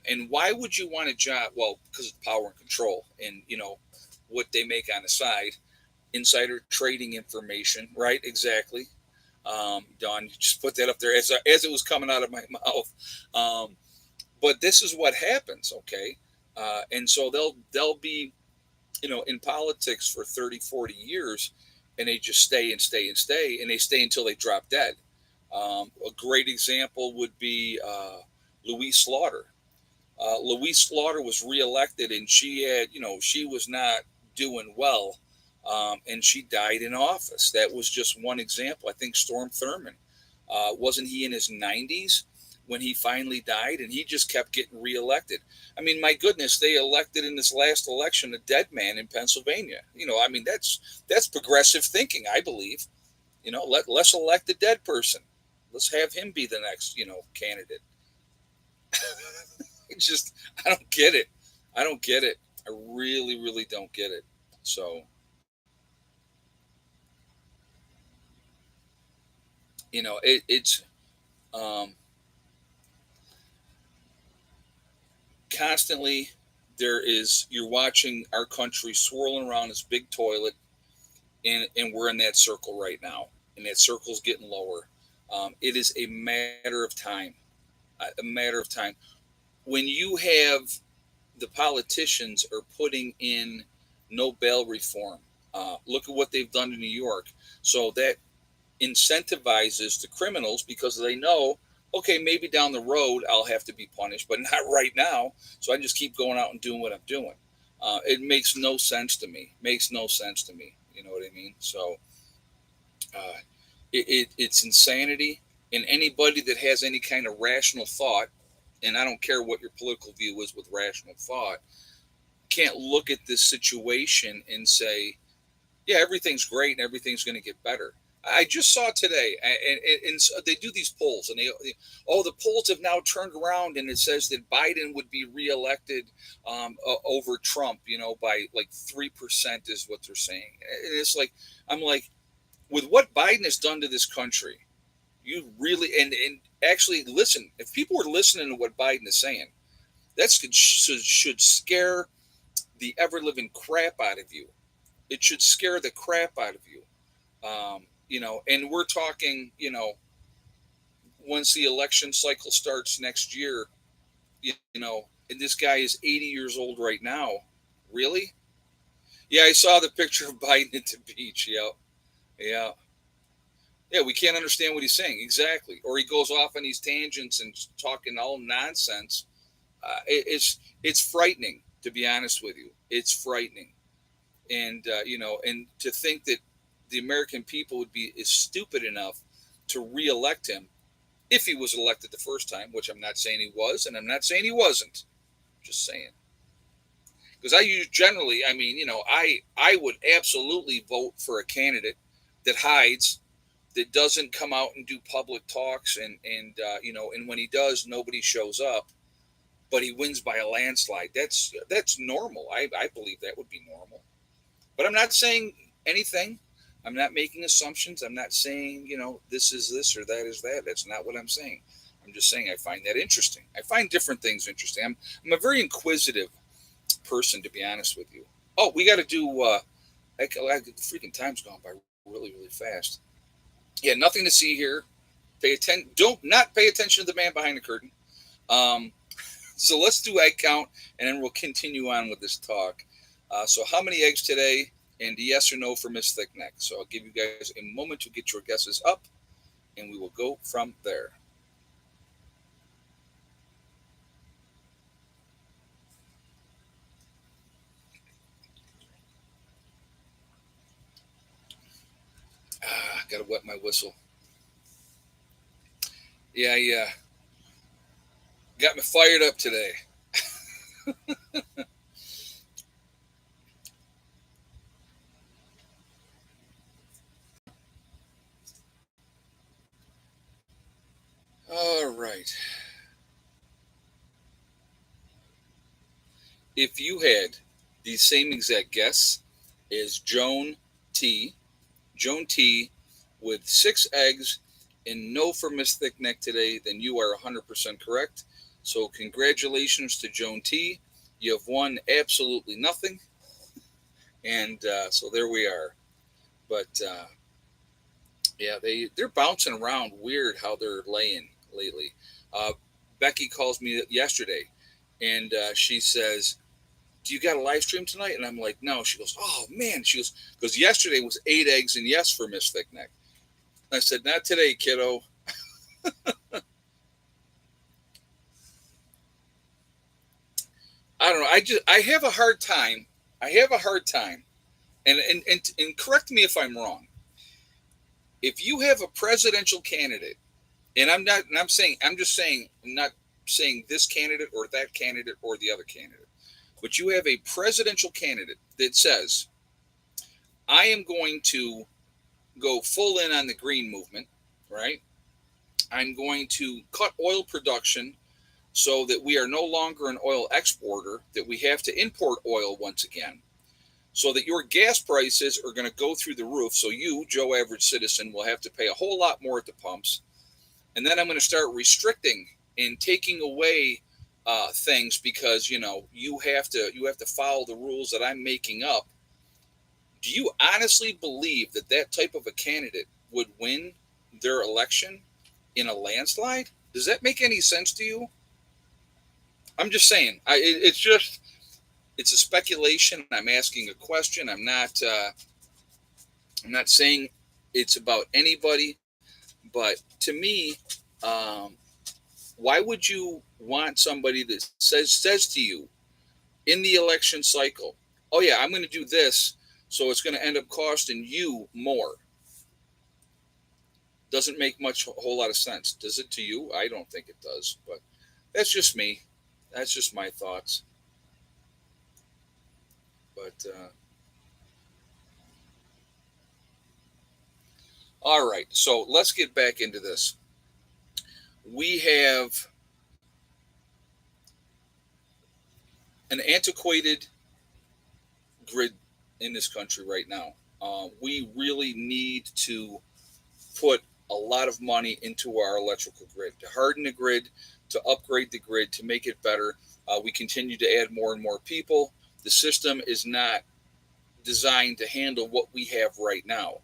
And why would you want a job? Well, because of power and control and, what they make on the side, insider trading information, right? Exactly. Don, you just put that up there as it was coming out of my mouth. But this is what happens, okay? And so they'll be, in politics for 30, 40 years, and they just stay and stay and stay, and they stay until they drop dead. A great example would be Louise Slaughter. Louise Slaughter was reelected, and she was not doing well, and she died in office. That was just one example. I think Storm Thurmond, wasn't he in his 90s when he finally died, and he just kept getting reelected. I mean, my goodness, they elected in this last election a dead man in Pennsylvania. I mean, that's progressive thinking, I believe. Let's elect a dead person. Let's have him be the next, candidate. It's just, I don't get it. I don't get it. I really, really don't get it. So, it's um, constantly you're watching our country swirling around this big toilet, and we're in that circle right now, and that circle's getting lower. It is a matter of time. A matter of time. When you have the politicians are putting in no bail reform. Look at what they've done in New York. So that incentivizes the criminals because they know, okay, maybe down the road I'll have to be punished, but not right now. So I just keep going out and doing what I'm doing. It makes no sense to me. Makes no sense to me. You know what I mean? So uh, it's insanity. And anybody that has any kind of rational thought, and I don't care what your political view is with rational thought, can't look at this situation and say, yeah, everything's great and everything's going to get better. I just saw today, and they do these polls, and the polls have now turned around, and it says that Biden would be reelected over Trump, by like 3% is what they're saying. And it's like, I'm like, with what Biden has done to this country, you really, and actually listen. If people were listening to what Biden is saying, that should scare the ever living crap out of you. It should scare the crap out of you. And we're talking, once the election cycle starts next year, and this guy is 80 years old right now. Really? Yeah, I saw the picture of Biden at the beach. Yeah, yeah, yeah. We can't understand what he's saying exactly, or he goes off on these tangents and talking all nonsense. It's frightening, to be honest with you. It's frightening, and to think that the American people would be is stupid enough to reelect him if he was elected the first time, which I'm not saying he was, and I'm not saying he wasn't. Just saying. Because I use generally, I mean, I would absolutely vote for a candidate that hides, that doesn't come out and do public talks, and when he does, nobody shows up, but he wins by a landslide. That's normal. I believe that would be normal. But I'm not saying anything. I'm not making assumptions. I'm not saying, this is this or that is that. That's not what I'm saying. I'm just saying I find that interesting. I find different things interesting. I'm a very inquisitive person, to be honest with you. Oh, we got to do. The freaking time's gone by really, really fast. Yeah, nothing to see here. Pay attention. Don't not pay attention to the man behind the curtain. Um, so let's do egg count, and then we'll continue on with this talk. So how many eggs today? And yes or no for Miss Thickneck. So I'll give you guys a moment to get your guesses up, and we will go from there. Gotta wet my whistle. Yeah, yeah. Got me fired up today. All right. If you had the same exact guess as Joan T, with 6 eggs and no for Miss Thickneck today, then you are 100% correct. So congratulations to Joan T. You have won absolutely nothing, and so there we are. But yeah, they're bouncing around weird how they're laying lately. Uh, Becky calls me yesterday, and she says, "Do you got a live stream tonight?" And I'm like, "No." She goes, "Oh man," she goes, "because yesterday was 8 eggs and yes for Miss Thickneck." I said, "Not today, kiddo." I don't know. I have a hard time. I have a hard time, and correct me if I'm wrong. If you have a presidential candidate, and I'm just saying, I'm not saying this candidate or that candidate or the other candidate, but you have a presidential candidate that says, "I am going to go full in on the green movement," right? "I'm going to cut oil production so that we are no longer an oil exporter, that we have to import oil once again, so that your gas prices are going to go through the roof. So you, Joe Average Citizen, will have to pay a whole lot more at the pumps. And then I'm going to start restricting and taking away things because you have to follow the rules that I'm making up." Do you honestly believe that that type of a candidate would win their election in a landslide? Does that make any sense to you? I'm just saying. It's a speculation. I'm asking a question. I'm not saying it's about anybody, but to me, um, why would you want somebody that says to you in the election cycle, "Oh yeah, I'm going to do this, so it's going to end up costing you more"? Doesn't make much a whole lot of sense, does it to you? I don't think it does, but that's just me. That's just my thoughts. But all right, so let's get back into this. We have an antiquated grid in this country right now. We really need to put a lot of money into our electrical grid to harden the grid, to upgrade the grid, to make it better. We continue to add more and more people. The system is not designed to handle what we have right now.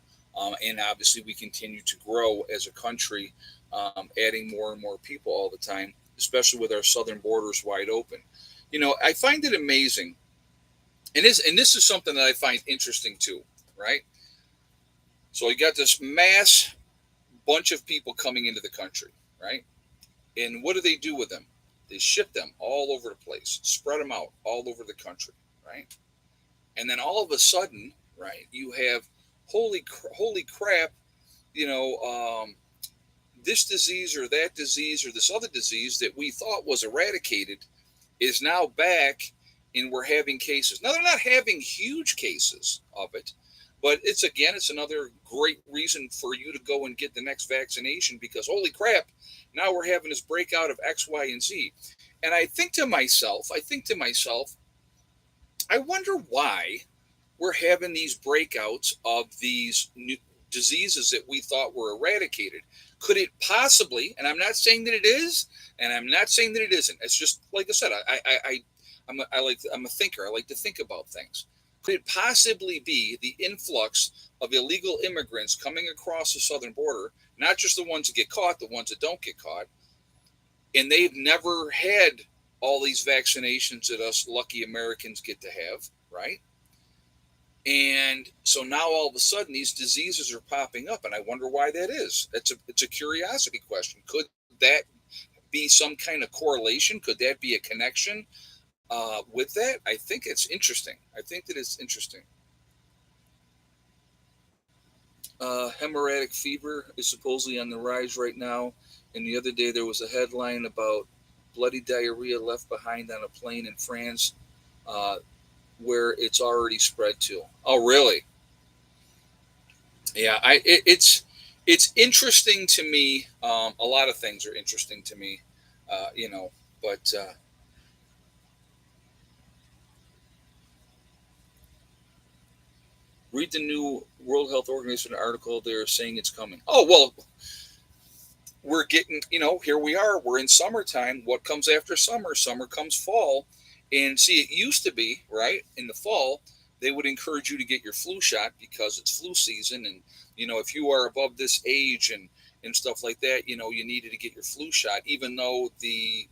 And obviously, we continue to grow as a country, adding more and more people all the time, especially with our southern borders wide open. I find it amazing, and this is something that I find interesting too, right? So you got this mass bunch of people coming into the country, right? And what do they do with them? They ship them all over the place, spread them out all over the country, right? And then all of a sudden, right, you have holy crap, you know, this disease or that disease or this other disease that we thought was eradicated is now back, and we're having cases. Now they're not having huge cases of it, but it's another great reason for you to go and get the next vaccination because holy crap, now we're having this breakout of X, Y, and Z. And I think to myself, I wonder why we're having these breakouts of these new diseases that we thought were eradicated. Could it possibly? And I'm not saying that it is, and I'm not saying that it isn't. It's just like I said. I'm a thinker. I like to think about things. Could it possibly be the influx of illegal immigrants coming across the southern border? Not just the ones that get caught, the ones that don't get caught, and they've never had all these vaccinations that us lucky Americans get to have, right? And so now all of a sudden these diseases are popping up, and I wonder why that is. It's a curiosity question. Could that be some kind of correlation? Could that be a connection with that? I think it's interesting. I think that it's interesting. Hemorrhagic fever is supposedly on the rise right now, and the other day there was a headline about bloody diarrhea left behind on a plane in France. Where it's already spread to. Oh, really? Yeah, it's interesting to me. A lot of things are interesting to me, uh, you know. But read the new World Health Organization article. They're saying it's coming. Oh well, we're getting. Here we are. We're in summertime. What comes after summer? Summer comes fall, and see, it used to be right in the fall. They would encourage you to get your flu shot because it's flu season, and if you are above this age and stuff like that, you needed to get your flu shot, even though the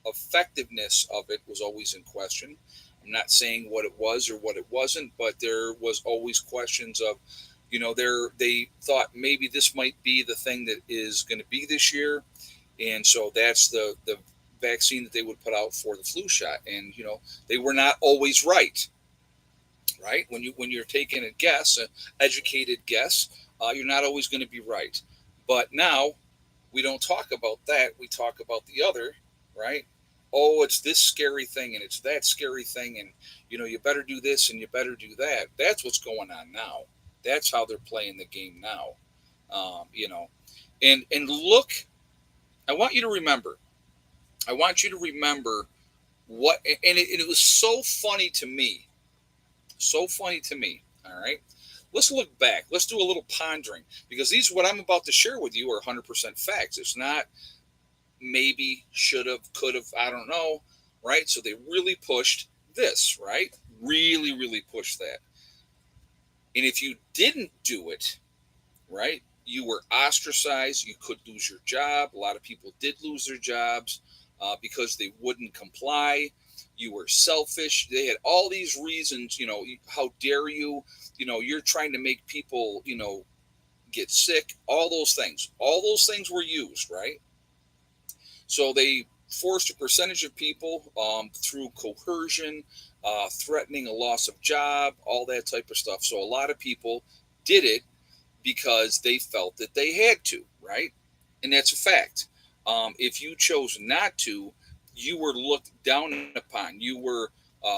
effectiveness of it was always in question. I'm not saying what it was or what it wasn't, but there was always questions of, they thought maybe this might be the thing that is going to be this year, and so that's the vaccine that they would put out for the flu shot, and they were not always right. Right, when you're taking a guess, an educated guess, you're not always going to be right. But now we don't talk about that. We talk about the other, right? Oh, it's this scary thing and it's that scary thing, and you better do this and you better do that. That's what's going on now. That's how they're playing the game now. And look, I want you to remember. I want you to remember what, and it was so funny to me, so funny to me. All right. Let's look back. Let's do a little pondering because these, what I'm about to share with you, are 100% facts. It's not maybe, should have, could have, I don't know. Right. So they really pushed this, right? Really, really pushed that. And if you didn't do it, right, you were ostracized. You could lose your job. A lot of people did lose their jobs because they wouldn't comply. You were selfish. They had all these reasons. How dare you? You're trying to make people, get sick. All those things were used, right? So they forced a percentage of people through coercion, threatening a loss of job, all that type of stuff. So a lot of people did it because they felt that they had to, right? And that's a fact. If you chose not to, you were looked down upon. You were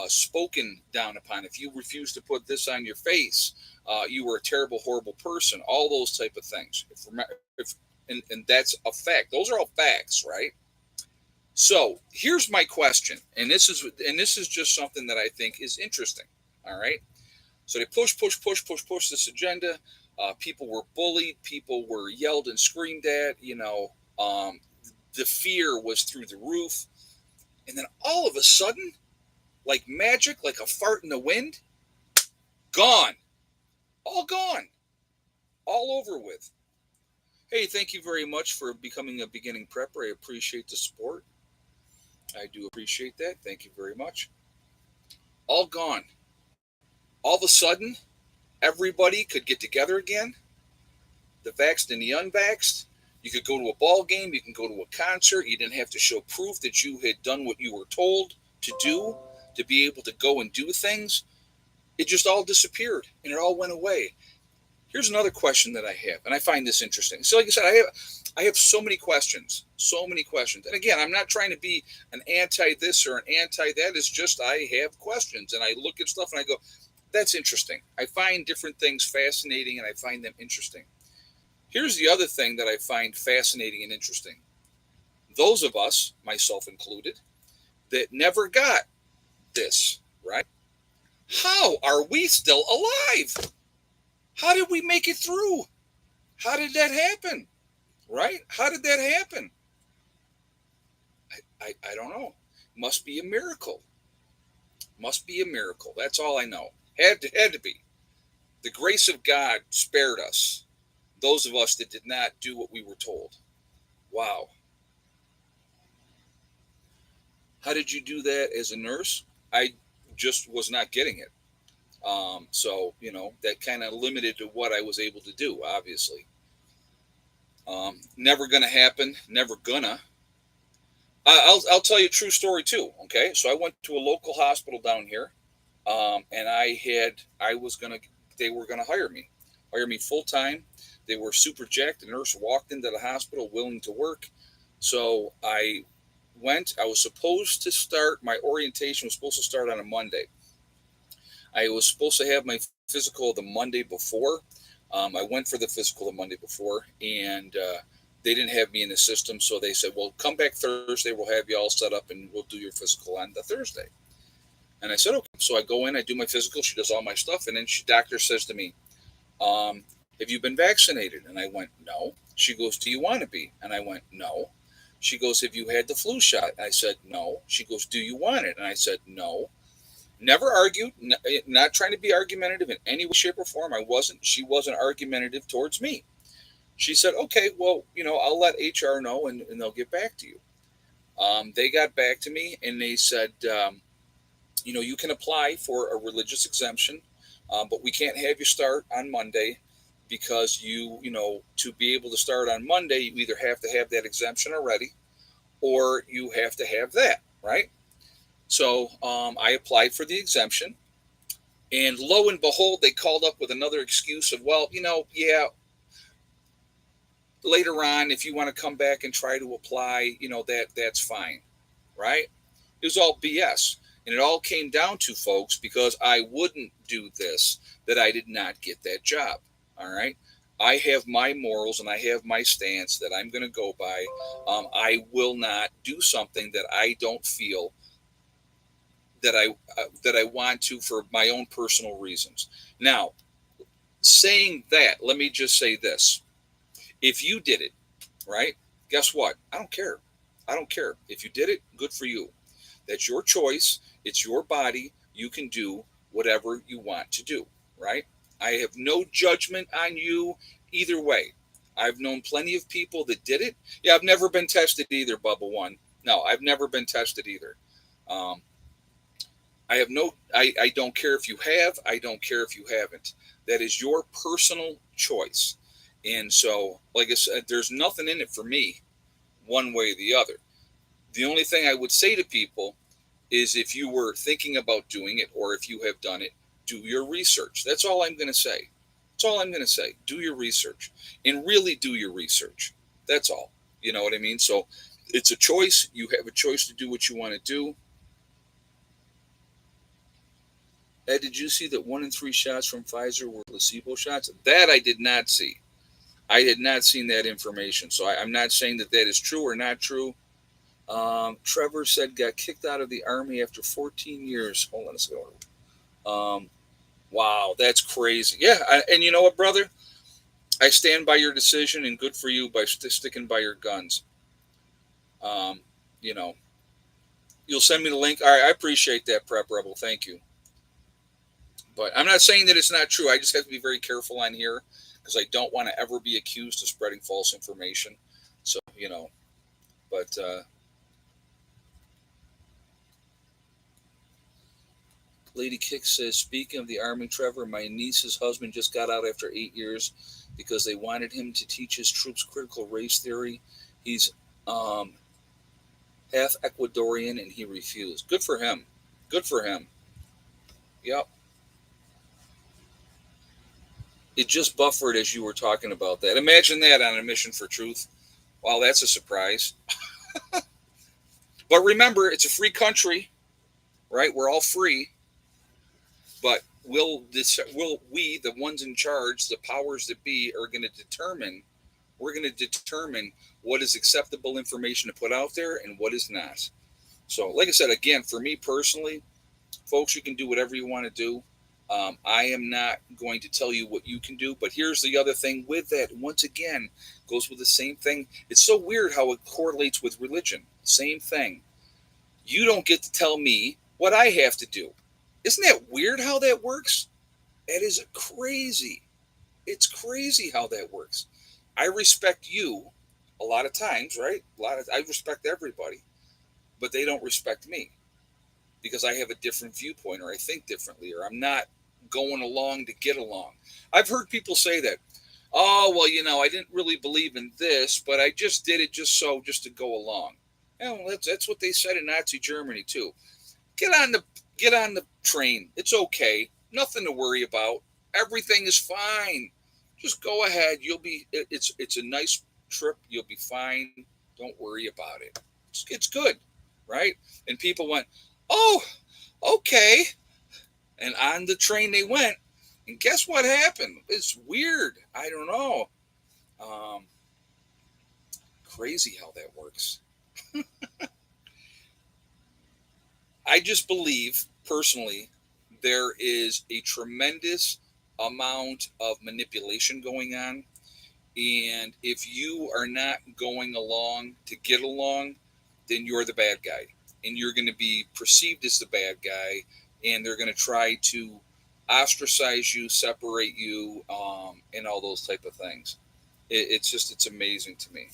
spoken down upon. If you refused to put this on your face, you were a terrible, horrible person. All those type of things. If and that's a fact. Those are all facts, right? So here's my question, and this is just something that I think is interesting. All right. So they push this agenda. People were bullied. People were yelled and screamed at. The fear was through the roof. And then all of a sudden, like magic, like a fart in the wind, gone. All gone. All over with. Hey, thank you very much for becoming a beginning prepper. I appreciate the support. I do appreciate that. Thank you very much. All gone. All of a sudden, everybody could get together again, the vaxxed and the unvaxxed. You could go to a ball game. You can go to a concert. You didn't have to show proof that you had done what you were told to do to be able to go and do things. It just all disappeared and it all went away. Here's another question that I have, and I find this interesting. So, like I said, I have so many questions, so many questions. And again, I'm not trying to be an anti this or an anti that. It's just I have questions, and I look at stuff and I go, that's interesting. I find different things fascinating, and I find them interesting. Here's the other thing that I find fascinating and interesting. Those of us, myself included, that never got this, right? How are we still alive? How did we make it through? How did that happen? Right? How did that happen? I don't know. Must be a miracle. Must be a miracle. That's all I know. Had to be. The grace of God spared us. Those of us that did not do what we were told. Wow. How did you do that as a nurse? I just was not getting it. So, that kind of limited to what I was able to do, obviously. Never going to happen. Never gonna. I'll tell you a true story, too. Okay. So I went to a local hospital down here. And they were going to hire me full time. They were super jacked. The nurse walked into the hospital willing to work. So I went. I was supposed to start, my orientation was supposed to start on a Monday. I was supposed to have my physical the Monday before. I went for the physical the Monday before, and they didn't have me in the system. So they said, well, come back Thursday. We'll have you all set up, and we'll do your physical on the Thursday. And I said, okay. So I go in, I do my physical. She does all my stuff. And then doctor says to me, have you been vaccinated? And I went, no. She goes, do you want to be? And I went, no. She goes, have you had the flu shot? I said, no. She goes, do you want it? And I said, no. Never argued, not trying to be argumentative in any way, shape, or form. She wasn't argumentative towards me. She said, okay, well, I'll let HR know and they'll get back to you. They got back to me and they said, you can apply for a religious exemption, but we can't have you start on Monday because to be able to start on Monday, you either have to have that exemption already or you have to have that, right? So I applied for the exemption, and lo and behold, they called up with another excuse of, well, yeah, later on, if you want to come back and try to apply, that's fine, right? It was all BS. And it all came down to, folks, because I wouldn't do this, that I did not get that job. All right. I have my morals and I have my stance that I'm going to go by. I will not do something that I don't feel that I want to for my own personal reasons. Now, saying that, let me just say this. If you did it, right, guess what? I don't care. I don't care. If you did it, good for you. That's your choice. It's your body. You can do whatever you want to do, right? I have no judgment on you either way. I've known plenty of people that did it. Yeah, I've never been tested either, Bubba One. No, I've never been tested either. I don't care if you have. I don't care if you haven't. That is your personal choice. And so, like I said, there's nothing in it for me one way or the other. The only thing I would say to people is if you were thinking about doing it or if you have done it, do your research. That's all I'm going to say. That's all I'm going to say. Do your research and really do your research. That's all. You know what I mean? So it's a choice. You have a choice to do what you want to do. Ed, did you see that 1 in 3 shots from Pfizer were placebo shots? That I did not see. I had not seen that information. So I'm not saying that that is true or not true. Trevor said got kicked out of the Army after 14 years. Hold on a second. Wow, that's crazy. Yeah, and you know what, brother? I stand by your decision, and good for you by sticking by your guns. Um, you know, you'll send me the link. All right, I appreciate that, Prep Rebel. Thank you. But I'm not saying that it's not true. I just have to be very careful on here because I don't want to ever be accused of spreading false information. So, but Lady Kick says, speaking of the Army, Trevor, my niece's husband just got out after 8 years because they wanted him to teach his troops critical race theory. He's um, half Ecuadorian and he refused. Good for him. Good for him. Yep. It just buffered as you were talking about that. Imagine that on a mission for truth. Wow, that's a surprise. But remember, it's a free country, right? We're all free. But will we, the ones in charge, the powers that be, are going to determine? We're going to determine what is acceptable information to put out there and what is not. So, like I said, again, for me personally, folks, you can do whatever you want to do. I am not going to tell you what you can do, but here's the other thing with that. Once again, goes with the same thing. It's so weird how it correlates with religion. Same thing. You don't get to tell me what I have to do. Isn't that weird how that works? That is crazy. It's crazy how that works. I respect you a lot of times, right? I respect everybody, but they don't respect me because I have a different viewpoint or I think differently or I'm not going along to get along. I've heard people say that. Oh, well, I didn't really believe in this, but I just did it just to go along. That's what they said in Nazi Germany too. Get on the get on the train. It's okay. Nothing to worry about. Everything is fine. Just go ahead. It's a nice trip. You'll be fine. Don't worry about it. It's good, right? And people went, "Oh, okay." And on the train they went. And guess what happened? It's weird. I don't know. Um, Crazy how that works. I just believe personally there is a tremendous amount of manipulation going on. And if you are not going along to get along, then you're the bad guy. And you're going to be perceived as the bad guy. And they're going to try to ostracize you, separate you, and all those type of things. It's amazing to me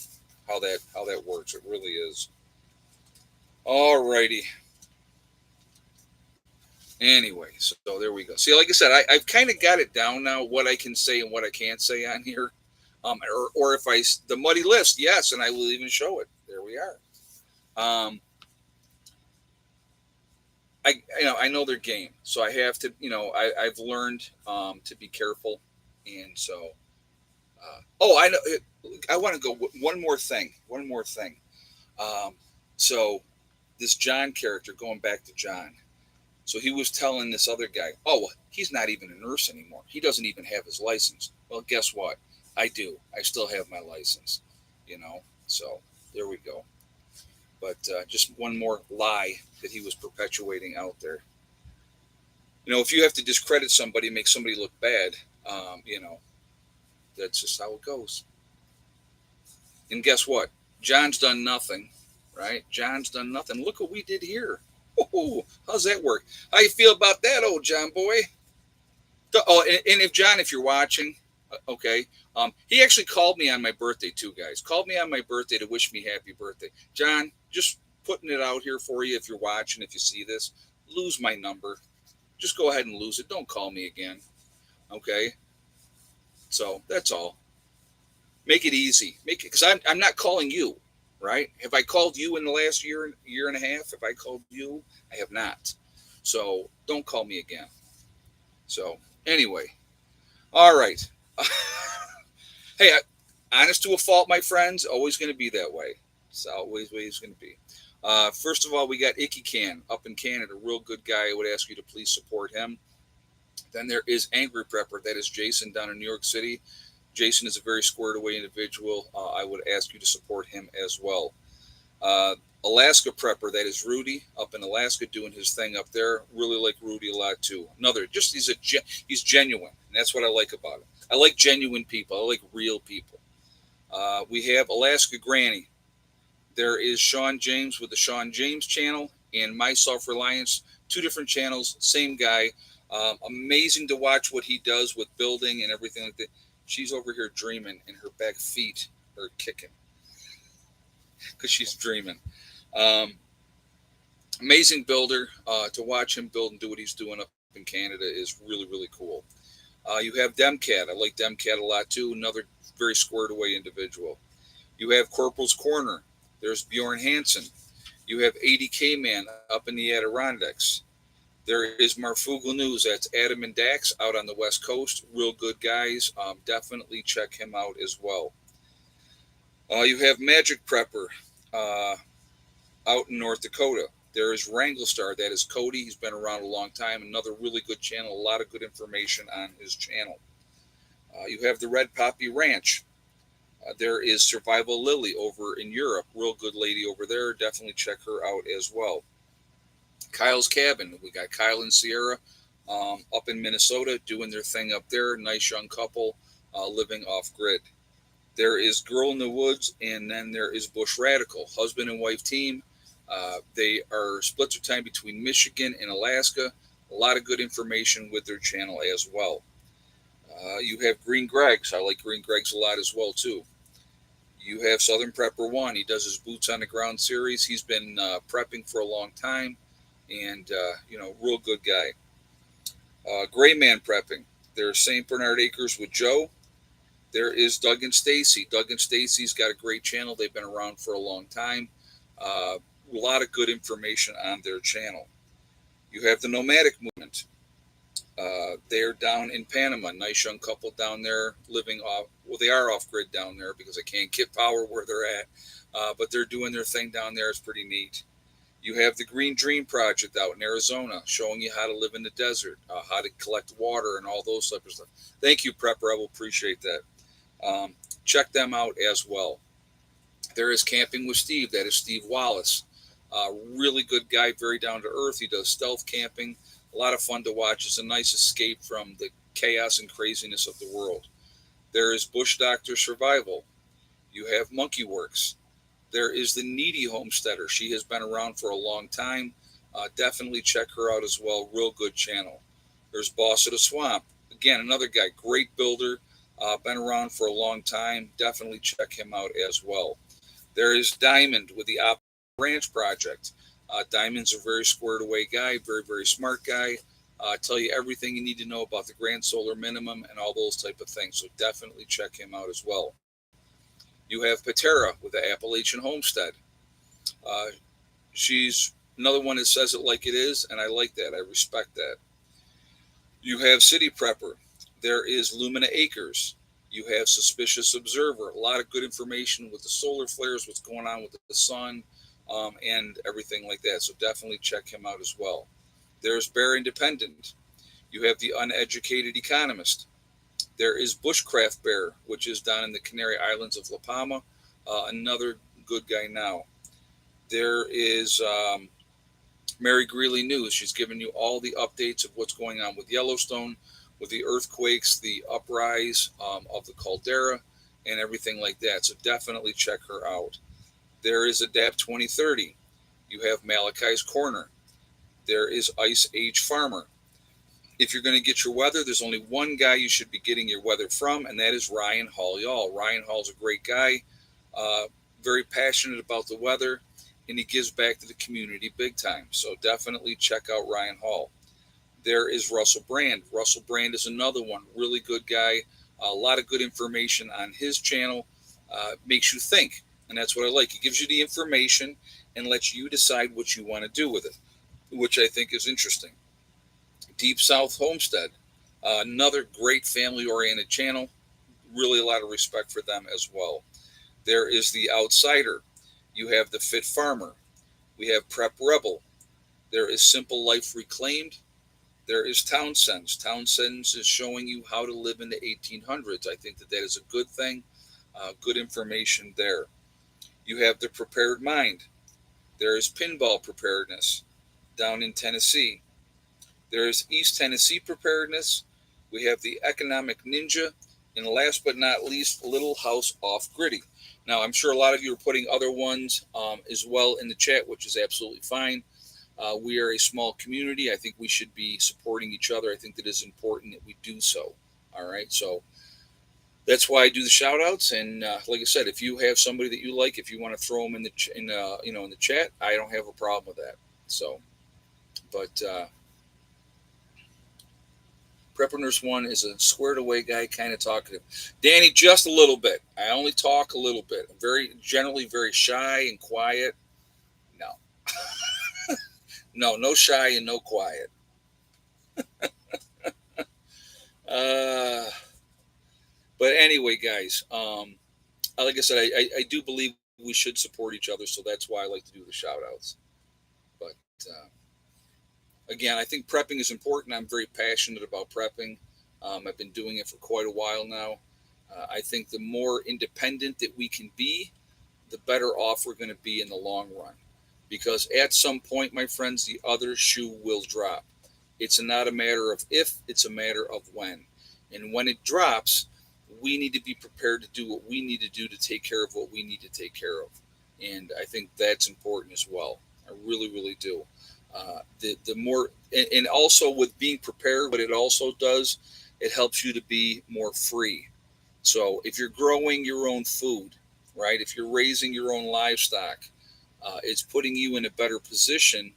how that works. It really is. All righty. Anyway, so there we go. See, like I said, I've kind of got it down now what I can say and what I can't say on here. Or if the muddy list, yes, and I will even show it. There we are. Um, I know their game, so I have to I've learned to be careful, and so I know I want to go one more thing. One more thing. Um, so this John character, going back to John. So he was telling this other guy, oh, well, he's not even a nurse anymore. He doesn't even have his license. Well, guess what? I do. I still have my license, So there we go. But just one more lie that he was perpetuating out there. If you have to discredit somebody, make somebody look bad, that's just how it goes. And guess what? John's done nothing, right? John's done nothing. Look what we did here. Oh, how's that work? How you feel about that, old John boy? Oh, and if you're watching, okay, he actually called me on my birthday too, guys. Called me on my birthday to wish me happy birthday. John, just putting it out here for you. If you're watching, if you see this, lose my number. Just go ahead and lose it. Don't call me again. Okay. So that's all. Make it easy. Make it because I'm not calling you, right? Have I called you in the last year and a half? Have I called you? I have not. So don't call me again. So anyway, all right. Hey, honest to a fault, my friends. Always going to be that way. It's always going to be. First of all, we got Icky Can up in Canada, real good guy. I would ask you to please support him. Then there is Angry Prepper. That is Jason down in New York City. Jason is a very squared away individual. I would ask you to support him as well. Alaska Prepper, that is Rudy up in Alaska doing his thing up there. Really like Rudy a lot too. He's genuine, and that's what I like about him. I like genuine people. I like real people. We have Alaska Granny. There is Sean James with the Sean James channel and My Self Reliance, two different channels, same guy. Amazing to watch what he does with building and everything like that. She's over here dreaming, and her back feet are kicking because she's dreaming. Um, Amazing builder. To watch him build and do what he's doing up in Canada is really, really cool. You have Demcat. I like Demcat a lot too. Another very squared away individual. You have Corporal's Corner. There's Bjorn Hansen. You have 80K Man up in the Adirondacks. There is Marfugal News. That's Adam and Dax out on the West Coast. Real good guys. Definitely check him out as well. You have Magic Prepper uh, out in North Dakota. There is Wrangle Star. That is Cody. He's been around a long time. Another really good channel. A lot of good information on his channel. You have the Red Poppy Ranch. There is Survival Lily over in Europe. Real good lady over there. Definitely check her out as well. Kyle's Cabin. We got Kyle and Sierra up in Minnesota doing their thing up there. Nice young couple living off grid. There is Girl in the Woods, and then there is Bush Radical, husband and wife team. They are split their time between Michigan and Alaska. A lot of good information with their channel as well. You have Green Greg's. I like Green Greg's a lot as well too. You have Southern Prepper One. He does his boots on the ground series. He's been prepping for a long time, and real good guy. Gray Man Prepping. There's St. Bernard Acres with Joe. There is Doug and Stacy. Doug and Stacy's got a great channel. They've been around for a long time. A lot of good information on their channel. You have the Nomadic Movement. They're down in Panama. Nice young couple down there living off. Well, they are off grid down there because they can't get power where they're at. But they're doing their thing down there. It's pretty neat. You have the Green Dream Project out in Arizona, showing you how to live in the desert, how to collect water, and all those type of stuff. Thank you, Prepper. I will appreciate that. Check them out as well. There is Camping with Steve. That is Steve Wallace. Really good guy, very down to earth. He does stealth camping. A lot of fun to watch. It's a nice escape from the chaos and craziness of the world. There is Bush Doctor Survival. You have Monkey Works. There is the Needy Homesteader. She has been around for a long time. Definitely check her out as well. Real good channel. There's Boss of the Swamp. Again, another guy, great builder. Been around for a long time. Definitely check him out as well. There is Diamond with the Op Ranch Project. Diamond's a very squared away guy, very, very smart guy. Tell you everything you need to know about the Grand Solar Minimum and all those type of things. So definitely check him out as well. You have Patera with the Appalachian Homestead. Uh, she's another one that says it like it is, and I like that. I respect that. You have City Prepper. There is Lumina Acres. You have Suspicious Observer. A lot of good information with the solar flares, what's going on with the sun, and everything like that. So definitely check him out as well. There's Bear Independent. You have the Uneducated Economist. There is Bushcraft Bear, which is down in the Canary Islands of La Palma. Another good guy now. There is Mary Greeley News. She's giving you all the updates of what's going on with Yellowstone, with the earthquakes, the uprise of the caldera, and everything like that. So definitely check her out. There is Adapt 2030. You have Malachi's Corner. There is Ice Age Farmer. If you're going to get your weather, there's only one guy you should be getting your weather from, and that is Ryan Hall, y'all. Ryan Hall's a great guy, very passionate about the weather, and he gives back to the community big time. So definitely check out Ryan Hall. There is Russell Brand. Russell Brand is another one, really good guy. A lot of good information on his channel. Makes you think, and that's what I like. He gives you the information and lets you decide what you want to do with it, which I think is interesting. Deep South Homestead, another great family-oriented channel. Really a lot of respect for them as well. There is The Outsider. You have The Fit Farmer. We have Prep Rebel. There is Simple Life Reclaimed. There is Townsend's. Townsend's is showing you how to live in the 1800s. I think that that is a good thing. Good information there. You have The Prepared Mind. There is Pinball Preparedness down in Tennessee. There is East Tennessee Preparedness. We have the Economic Ninja. And last but not least, Little House Off Gritty. Now, I'm sure a lot of you are putting other ones as well in the chat, which is absolutely fine. We are a small community. I think we should be supporting each other. I think that is important that we do so. All right. So that's why I do the shout outs. And like I said, if you have somebody that you like, if you want to throw them in the chat, I don't have a problem with that. So, but Prepperness One is a squared away guy, kind of talkative. Danny, just a little bit. I only talk a little bit. I'm generally very shy and quiet. No, no shy and no quiet. Uh, but anyway, guys, like I said, I do believe we should support each other, so that's why I like to do the shout outs. But again, I think prepping is important. I'm very passionate about prepping. I've been doing it for quite a while now. I think the more independent that we can be, the better off we're going to be in the long run. Because at some point, my friends, the other shoe will drop. It's not a matter of if, it's a matter of when. And when it drops, we need to be prepared to do what we need to do to take care of what we need to take care of. And I think that's important as well. I really, really do. The more, and also with being prepared, what it also does, it helps you to be more free. So if you're growing your own food, right? If you're raising your own livestock, it's putting you in a better position.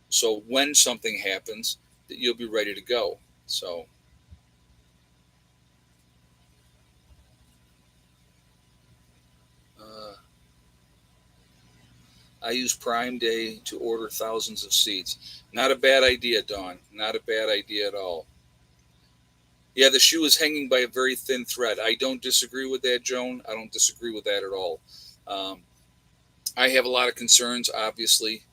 So when something happens, that you'll be ready to go. So uh, I use Prime Day to order thousands of seeds. Not a bad idea, Dawn. Not a bad idea at all. Yeah, the shoe is hanging by a very thin thread. I don't disagree with that, Joan. I don't disagree with that at all. Um, I have a lot of concerns, obviously.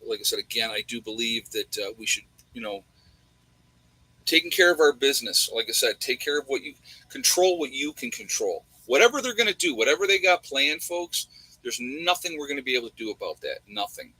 Like I said, again, I do believe that we should, you know, taking care of our business. Like I said, take care of what you can control. Whatever they're going to do, whatever they got planned, folks, there's nothing we're going to be able to do about that. Nothing.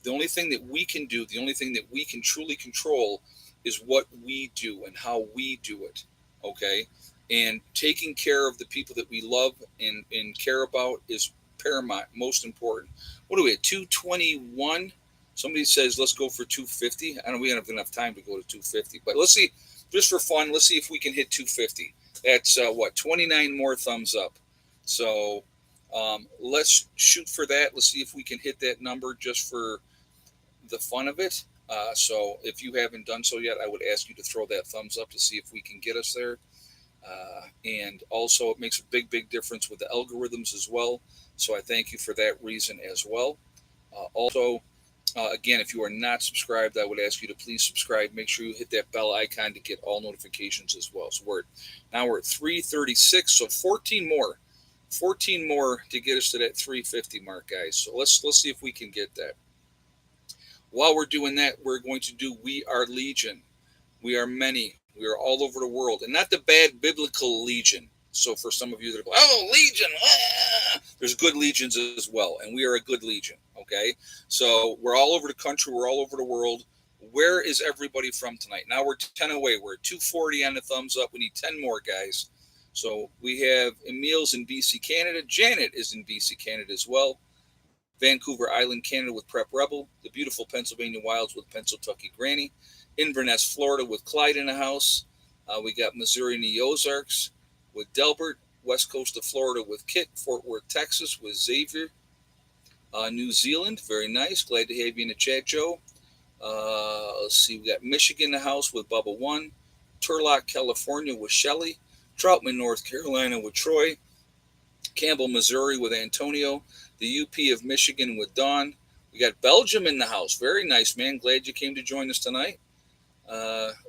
The only thing that we can do, the only thing that we can truly control is what we do and how we do it. Okay. And taking care of the people that we love and care about is paramount, most important. What do we at 221? Somebody says let's go for 250. I don't we don't have enough time to go to 250, but let's see, just for fun, let's see if we can hit 250. That's what, 29 more thumbs up. So let's shoot for that. Let's see if we can hit that number just for the fun of it. So if you haven't done so yet, I would ask you to throw that thumbs up to see if we can get us there. And also, it makes a big difference with the algorithms as well. So I thank you for that reason as well. Also, again, if you are not subscribed, I would ask you to please subscribe. Make sure you hit that bell icon to get all notifications as well. So we're at 336, so 14 more to get us to that 350 mark, guys. So let's see if we can get that. While we're doing that, we're going to do We Are Legion. We are many. We are all over the world. And not the bad biblical legion. So for some of you that are, oh, legion, there's good legions as well. And we are a good legion, okay? So we're all over the country. We're all over the world. Where is everybody from tonight? Now we're 10 away. We're at 240 on the thumbs up. We need 10 more, guys. So we have Emil's in BC, Canada. Janet is in BC, Canada as well. Vancouver Island, Canada with Prep Rebel, the beautiful Pennsylvania Wilds with Pennsyltucky Granny, Inverness, Florida with Clyde in the house. We got Missouri and the Ozarks with Delbert, West Coast of Florida with Kit, Fort Worth, Texas with Xavier, New Zealand, very nice. Glad to have you in the chat, Joe. Let's see, we got Michigan in the house with Bubba One, Turlock, California with Shelly, Troutman, North Carolina with Troy, Campbell, Missouri with Antonio, the UP of Michigan with Dawn. We got Belgium in the house. Very nice, man. Glad you came to join us tonight.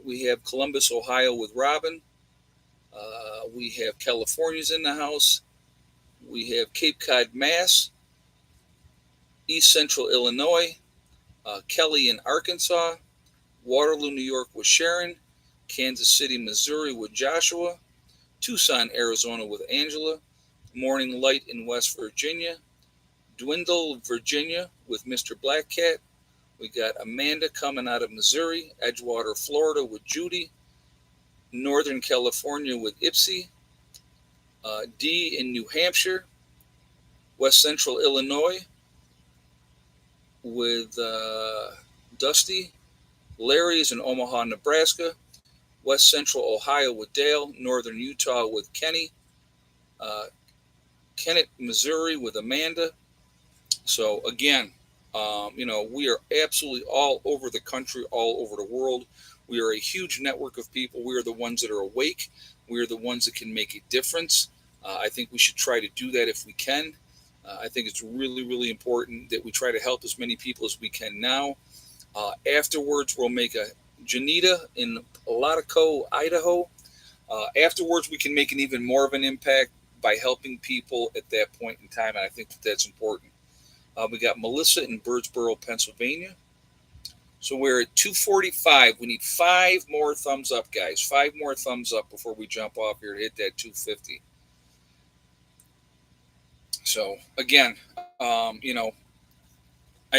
We have Columbus, Ohio with Robin. We have California's in the house. We have Cape Cod, Mass. East Central Illinois. Kelly in Arkansas. Waterloo, New York with Sharon. Kansas City, Missouri with Joshua. Tucson, Arizona with Angela. Morning Light in West Virginia. Dwindle, Virginia with Mr. Black Cat. We got Amanda coming out of Missouri. Edgewater, Florida with Judy. Northern California with Ipsy. D in New Hampshire, West Central Illinois with Dusty. Larry is in Omaha, Nebraska. West Central Ohio with Dale. Northern Utah with Kenny. Uh, Kennett, Missouri with Amanda. So again, we are absolutely all over the country, all over the world. We are a huge network of people. We are the ones that are awake. We are the ones that can make a difference. I think we should try to do that if we can. I think it's really, really important that we try to help as many people as we can now. Afterwards, we'll make a Janita in Latico, Idaho. Afterwards, we can make an even more of an impact by helping people at that point in time, and I think that that's important. We got Melissa in Birdsboro, Pennsylvania. So we're at 245. We need five more thumbs up, guys. Five more thumbs up before we jump off here to hit that 250. So again, I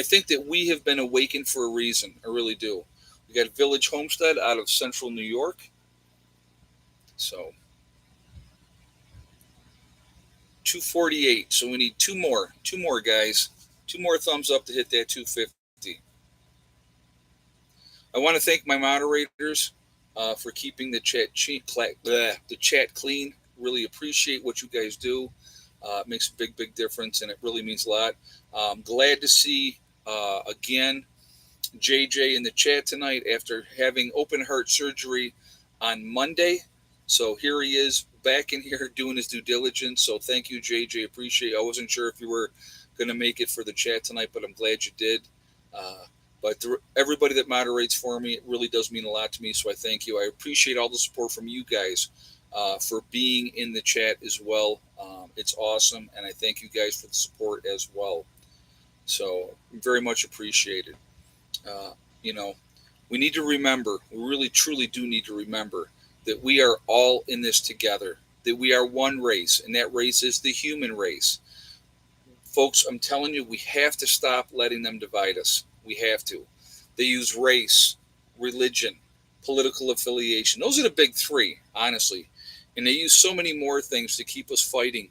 think that we have been awakened for a reason. I really do. We got Village Homestead out of Central New York. So 248. So we need two more. Two more, guys. Two more thumbs up to hit that 250. I want to thank my moderators for keeping the chat clean. Really appreciate what you guys do. It makes a big, big difference, and it really means a lot. Glad to see again JJ in the chat tonight after having open heart surgery on Monday. So here he is back in here doing his due diligence. So thank you, JJ. Appreciate it. I wasn't sure if you were going to make it for the chat tonight, but I'm glad you did. But everybody that moderates for me, it really does mean a lot to me. So I thank you. I appreciate all the support from you guys for being in the chat as well. It's awesome. And I thank you guys for the support as well. So very much appreciated. Uh, you know, we need to remember, we really truly do need to remember that we are all in this together, that we are one race, and that race is the human race. Folks, I'm telling you, we have to stop letting them divide us. We have to. They use race, religion, political affiliation. Those are the big three, honestly. And they use so many more things to keep us fighting,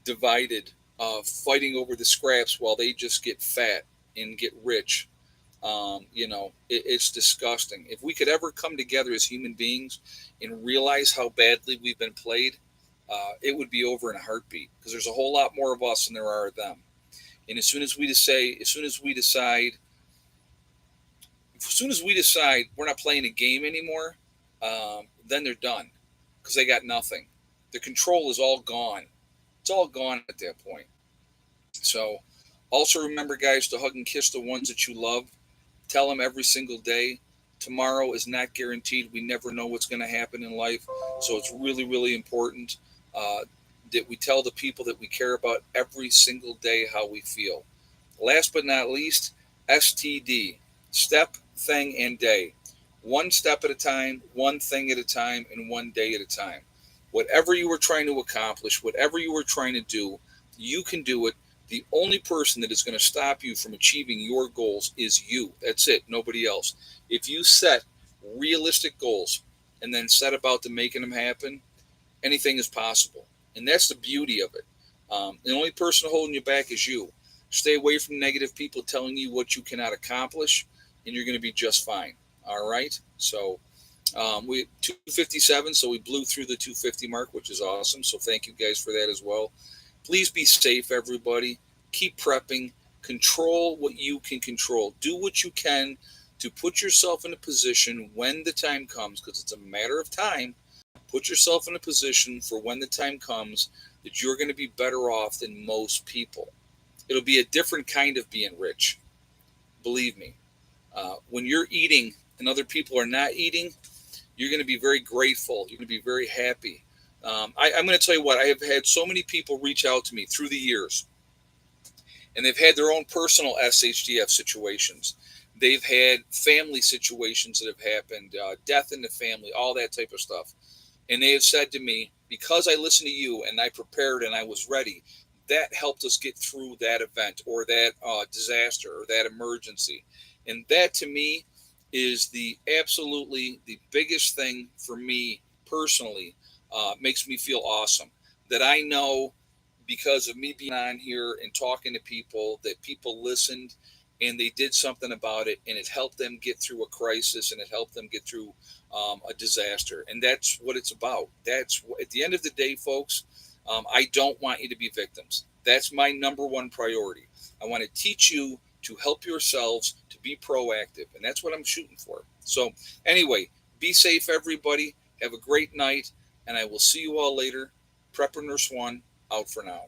divided, fighting over the scraps while they just get fat and get rich. It's disgusting. If we could ever come together as human beings and realize how badly we've been played, it would be over in a heartbeat because there's a whole lot more of us than there are of them. And as soon as we decide we're not playing a game anymore, then they're done because they got nothing. The control is all gone. It's all gone at that point. So also remember, guys, to hug and kiss the ones that you love. Tell them every single day. Tomorrow is not guaranteed. We never know what's going to happen in life. So it's really, really important that we tell the people that we care about every single day how we feel. Last but not least, STD, step, thing, and day. One step at a time, one thing at a time, and one day at a time. Whatever you were trying to accomplish, whatever you were trying to do, you can do it. The only person that is going to stop you from achieving your goals is you. That's it, nobody else. If you set realistic goals and then set about to making them happen, anything is possible. And that's the beauty of it. The only person holding you back is you. Stay away from negative people telling you what you cannot accomplish, and you're going to be just fine. All right? So we 257, so we blew through the 250 mark, which is awesome. So thank you guys for that as well. Please be safe, everybody. Keep prepping. Control what you can control. Do what you can to put yourself in a position when the time comes, because it's a matter of time. Put yourself in a position for when the time comes that you're going to be better off than most people. It'll be a different kind of being rich. Believe me. When you're eating and other people are not eating, you're going to be very grateful. You're going to be very happy. I'm going to tell you what, I have had so many people reach out to me through the years, and they've had their own personal SHDF situations. They've had family situations that have happened, death in the family, all that type of stuff. And they have said to me, because I listened to you and I prepared and I was ready, that helped us get through that event or that disaster or that emergency. And that to me is the absolutely the biggest thing for me personally. Makes me feel awesome that I know because of me being on here and talking to people, that people listened and they did something about it, and it helped them get through a crisis, and it helped them get through a disaster. And that's what it's about. That's at the end of the day, folks. I don't want you to be victims. That's my number one priority. I want to teach you to help yourselves to be proactive, and that's what I'm shooting for. So, anyway, be safe, everybody. Have a great night, and I will see you all later. Prepper Nurse One out for now.